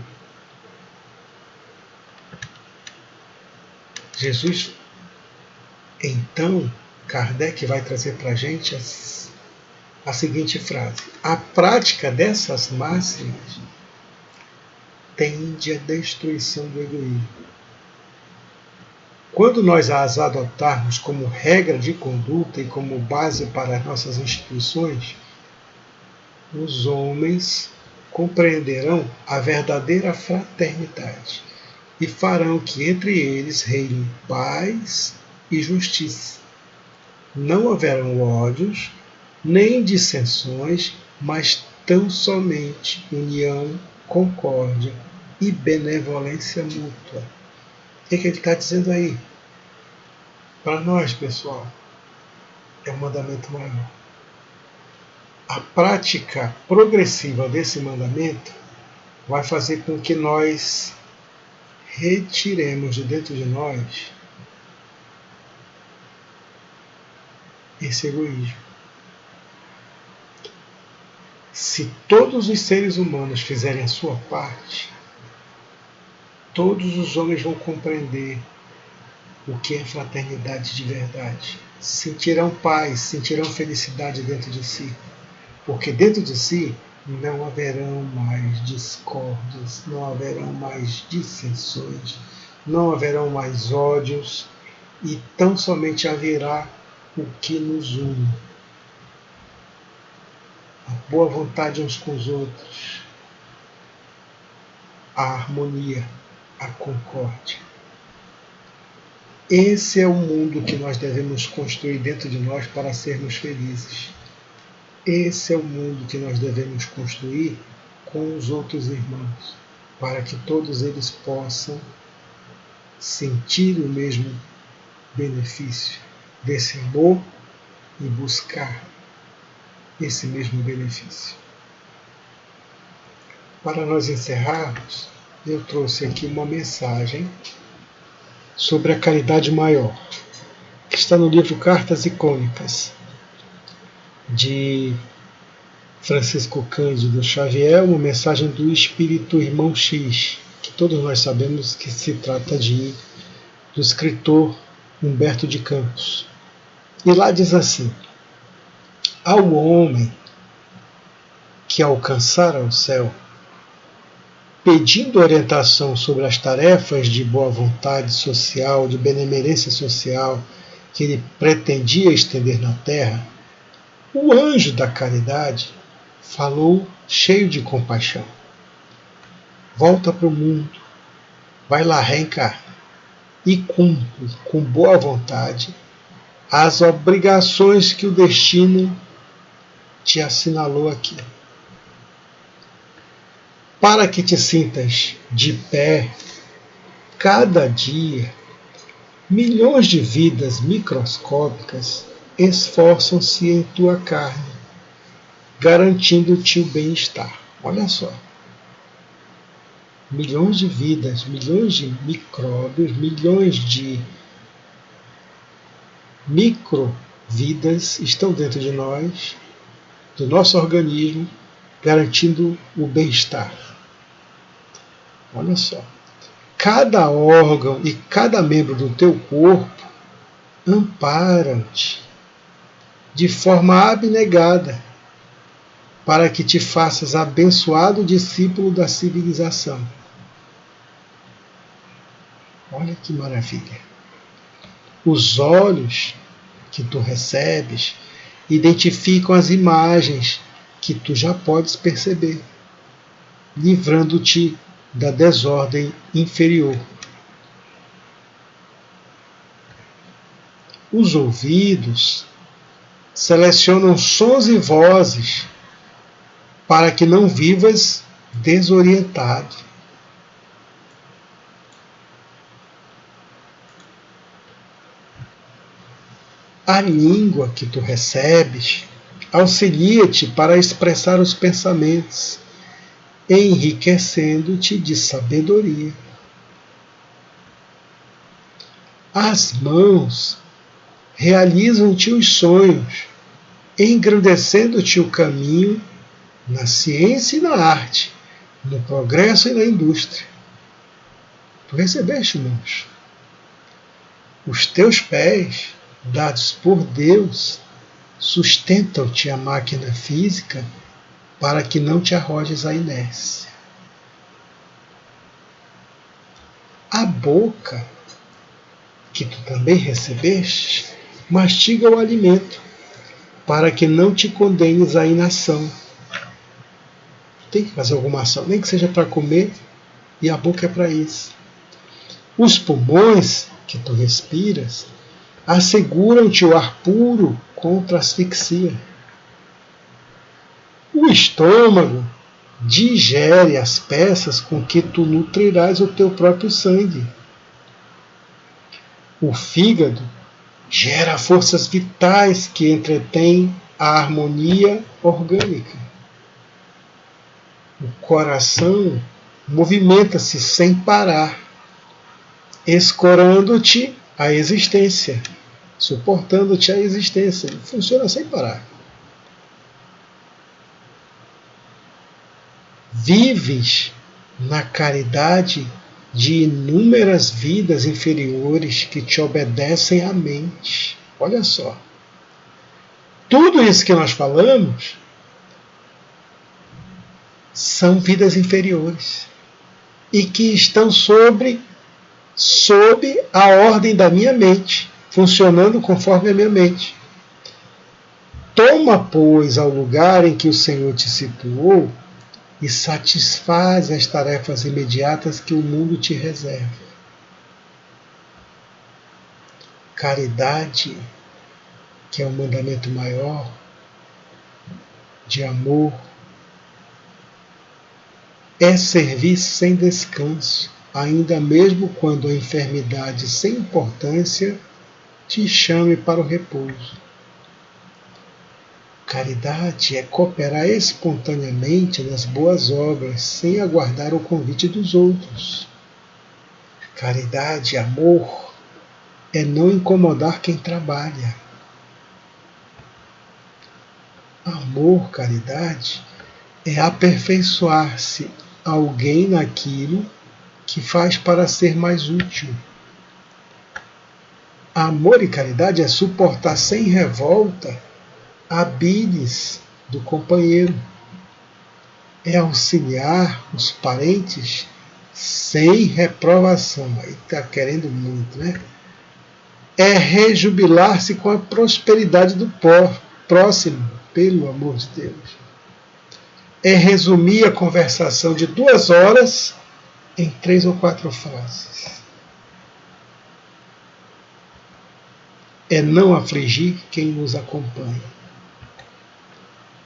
Jesus, então, Kardec vai trazer para a gente a seguinte frase: a prática dessas máximas tende à destruição do egoísmo. Quando nós as adotarmos como regra de conduta e como base para as nossas instituições, os homens compreenderão a verdadeira fraternidade e farão que entre eles reine paz e justiça. Não haverão ódios, nem dissensões, mas tão somente união, concórdia e benevolência mútua. O que ele está dizendo aí? Para nós, pessoal, é um mandamento maior. A prática progressiva desse mandamento vai fazer com que nós retiremos de dentro de nós esse egoísmo. Se todos os seres humanos fizerem a sua parte, todos os homens vão compreender o que é fraternidade de verdade. Sentirão paz, sentirão felicidade dentro de si. Porque dentro de si não haverão mais discórdias, não haverão mais dissensões, não haverão mais ódios, e tão somente haverá o que nos une. A boa vontade uns com os outros, a harmonia, a concórdia. Esse é o mundo que nós devemos construir dentro de nós para sermos felizes. Esse é o mundo que nós devemos construir com os outros irmãos, para que todos eles possam sentir o mesmo benefício desse amor e buscar esse mesmo benefício. Para nós encerrarmos, eu trouxe aqui uma mensagem sobre a caridade maior, que está no livro Cartas e Crônicas, de Francisco Cândido Xavier, uma mensagem do Espírito Irmão X, que todos nós sabemos que se trata do escritor Humberto de Campos. E lá diz assim: ao homem que alcançara o céu, pedindo orientação sobre as tarefas de boa vontade social, de benemerência social, que ele pretendia estender na terra, o anjo da caridade falou cheio de compaixão: volta para o mundo, vai lá, reencarna e cumpre com boa vontade as obrigações que o destino te assinalou aqui. Para que te sintas de pé, cada dia, milhões de vidas microscópicas esforçam-se em tua carne, garantindo-te o bem-estar. Olha só. Milhões de vidas, milhões de micróbios, milhões de microvidas estão dentro de nós, do nosso organismo, garantindo o bem-estar. Olha só. Cada órgão e cada membro do teu corpo amparam-te de forma abnegada para que te faças abençoado discípulo da civilização. Olha que maravilha. Os olhos que tu recebes identificam as imagens que tu já podes perceber, livrando-te da desordem inferior. Os ouvidos selecionam sons e vozes para que não vivas desorientado. A língua que tu recebes auxilia-te para expressar os pensamentos, enriquecendo-te de sabedoria. As mãos realizam-te os sonhos, engrandecendo-te o caminho na ciência e na arte, no progresso e na indústria. Tu recebeste, irmãos. Os teus pés, dados por Deus, sustentam-te a máquina física para que não te arrojes à inércia. A boca, que tu também recebeste, mastiga o alimento, para que não te condenes à inação. Tem que fazer alguma ação, nem que seja para comer, e a boca é para isso. Os pulmões que tu respiras asseguram-te o ar puro contra a asfixia. O estômago digere as peças com que tu nutrirás o teu próprio sangue. O fígado gera forças vitais que entretêm a harmonia orgânica. O coração movimenta-se sem parar, escorando-te a existência, suportando-te a existência. Ele funciona sem parar. Vives na caridade de inúmeras vidas inferiores que te obedecem à mente. Olha só. Tudo isso que nós falamos são vidas inferiores e que estão sob a ordem da minha mente, funcionando conforme a minha mente. Toma, pois, ao lugar em que o Senhor te situou e satisfaz as tarefas imediatas que o mundo te reserva. Caridade, que é o mandamento maior, de amor, é servir sem descanso, ainda mesmo quando a enfermidade sem importância te chame para o repouso. Caridade é cooperar espontaneamente nas boas obras, sem aguardar o convite dos outros. Caridade, amor, é não incomodar quem trabalha. Amor, caridade, é aperfeiçoar-se alguém naquilo que faz para ser mais útil. Amor e caridade é suportar sem revolta a bilis do companheiro. É auxiliar os parentes sem reprovação. Aí está querendo muito, né? É rejubilar-se com a prosperidade do próximo, pelo amor de Deus. É resumir a conversação de 2 horas em 3 ou 4 frases. É não afligir quem nos acompanha.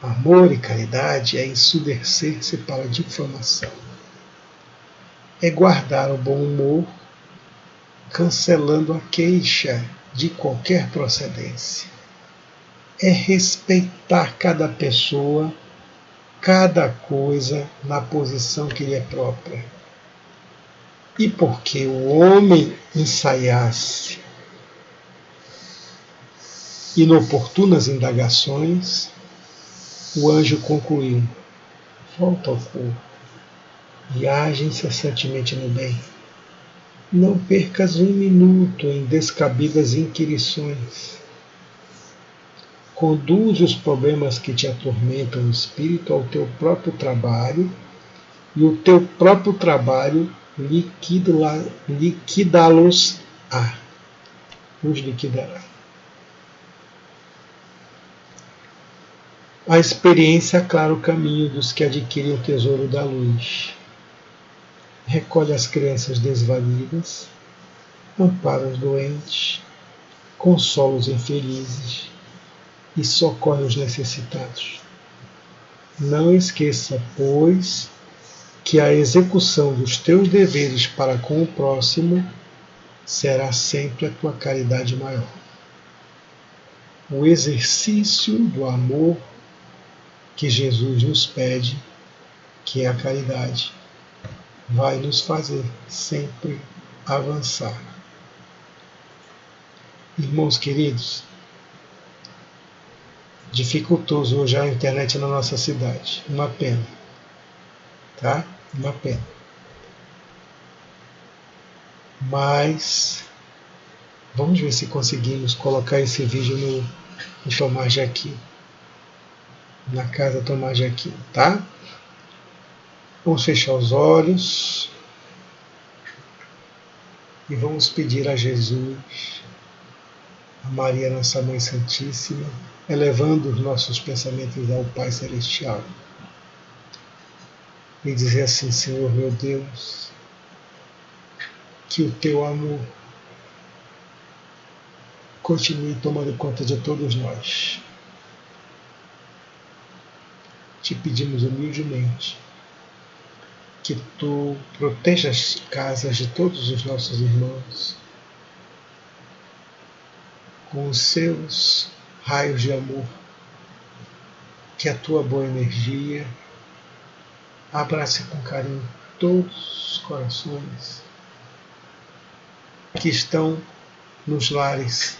Amor e caridade é ensurdecer-se para a difamação. É guardar o bom humor, cancelando a queixa de qualquer procedência. É respeitar cada pessoa, cada coisa na posição que lhe é própria. E porque o homem ensaiasse inoportunas indagações, o anjo concluiu: volta ao corpo e age incessantemente no bem. Não percas um minuto em descabidas inquirições. Conduz os problemas que te atormentam o espírito ao teu próprio trabalho, e o teu próprio trabalho liquidá-los-á. Os liquidará. A experiência aclara o caminho dos que adquirem o tesouro da luz. Recolhe as crianças desvalidas, ampara os doentes, consola os infelizes e socorre os necessitados. Não esqueça, pois, que a execução dos teus deveres para com o próximo será sempre a tua caridade maior. O exercício do amor que Jesus nos pede, que é a caridade, vai nos fazer sempre avançar. Irmãos queridos, dificultoso hoje a internet na nossa cidade. Uma pena. Tá? Uma pena. Mas vamos ver se conseguimos colocar esse vídeo no Tomás de Aquino. Na casa Tomás de Aquino, tá? Vamos fechar os olhos e vamos pedir a Jesus, a Maria, nossa Mãe Santíssima, elevando os nossos pensamentos ao Pai Celestial. E dizer assim: Senhor meu Deus, que o teu amor continue tomando conta de todos nós. Te pedimos humildemente que tu proteja as casas de todos os nossos irmãos com os seus raios de amor, que a tua boa energia abrace com carinho todos os corações que estão nos lares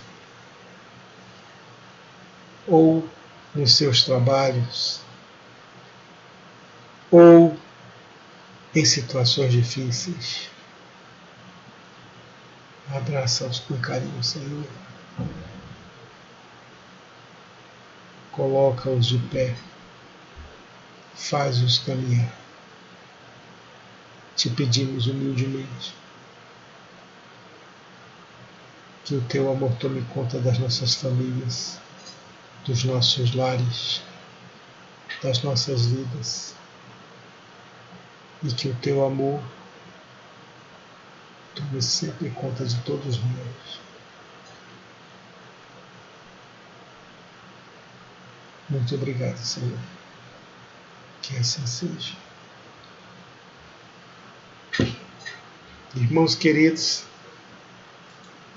ou nos seus trabalhos ou em situações difíceis. Abraça-os com carinho, Senhor. Coloca-os de pé. Faz-os caminhar. Te pedimos humildemente que o teu amor tome conta das nossas famílias, dos nossos lares, das nossas vidas. E que o teu amor tome sempre conta de todos nós. Muito obrigado, Senhor. Que assim seja. Irmãos queridos,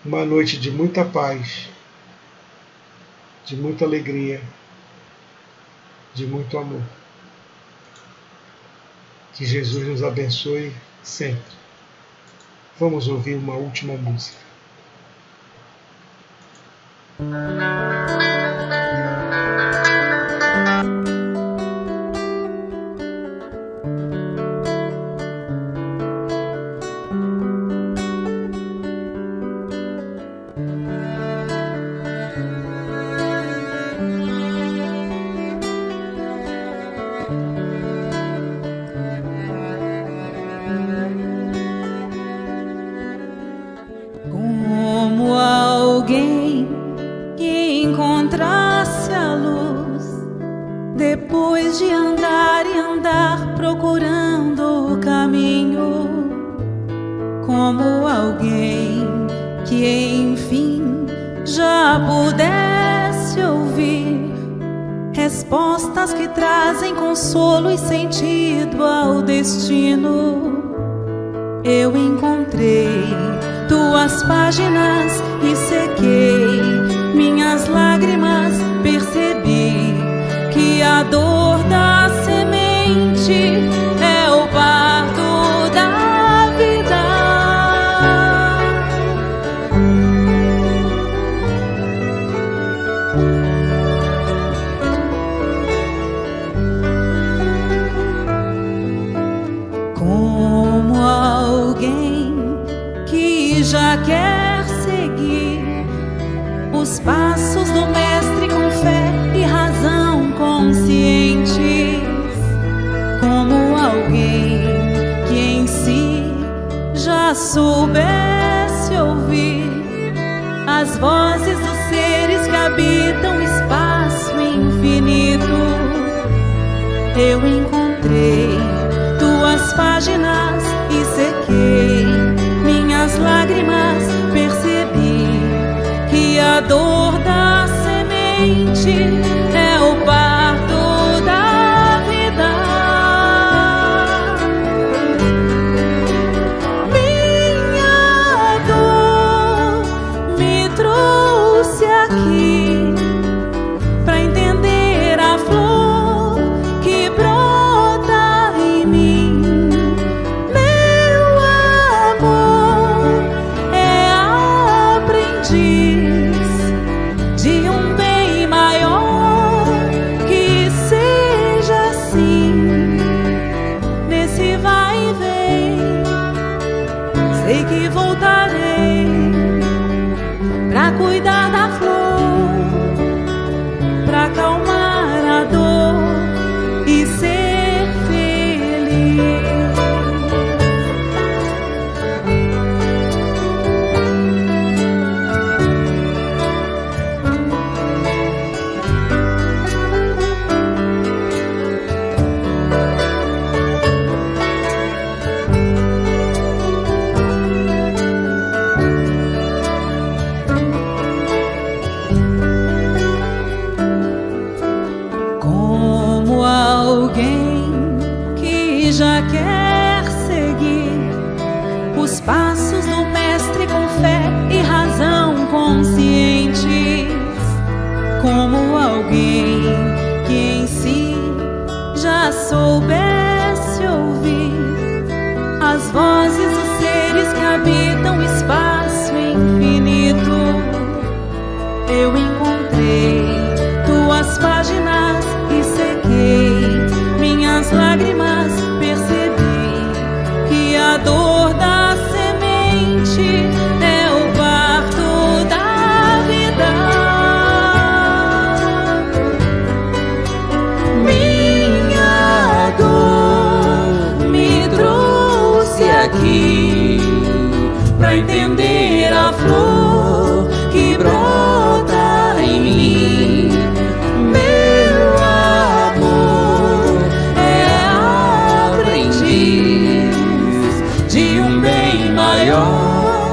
uma noite de muita paz, de muita alegria, de muito amor. Que Jesus nos abençoe sempre. Vamos ouvir uma última música. Depois de andar e andar procurando o caminho, como alguém que enfim já pudesse ouvir respostas que trazem consolo e sentido ao destino. Eu encontrei tuas páginas e sequei minhas lágrimas, percebi que a dor da semente é o parto da vida. Como alguém que já quer seguir os passos do Mestre com fé e razão conscientes, como alguém que em si já soubesse ouvir as vozes dos seres que habitam o espaço infinito. Eu encontrei tuas páginas e sequei minhas lágrimas, percebi que a dor da semente é o parto da vida. Minha dor me trouxe aqui pra entender a flor que brota em mim. Meu amor é aprendiz de um bem maior, que seja assim nesse vai e vem. Sei que voltarei pra cuidar da flor, pra acalmar a dor e ser feliz. Como alguém que já quer seguir os passos do Mestre com fé e razão conscientes, como alguém que em si já soubesse ouvir as vozes dos seres que habitam o espaço infinito. Eu encontrei tuas páginas e sequei minhas lágrimas, percebi que a dor da semente é o parto da vida. Minha dor me trouxe aqui pra entender a flor que brota em mim. Meu amor é aprendiz de um bem maior,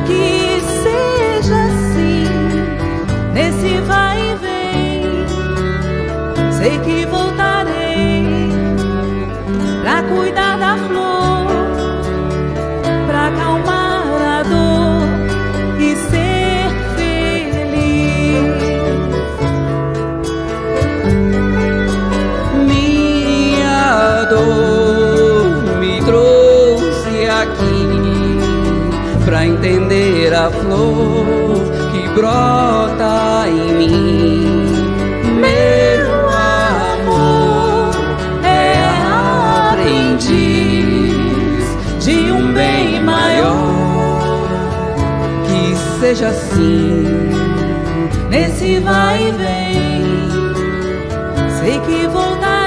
que seja assim nesse vai e vem. Sei que voltarei pra cuidar da flor, pra acalmar a dor e ser feliz. Minha dor me trouxe aqui pra entender a flor que brota em mim. Meu amor é aprendiz de um bem maior, que seja assim nesse vai e vem. Sei que voltarei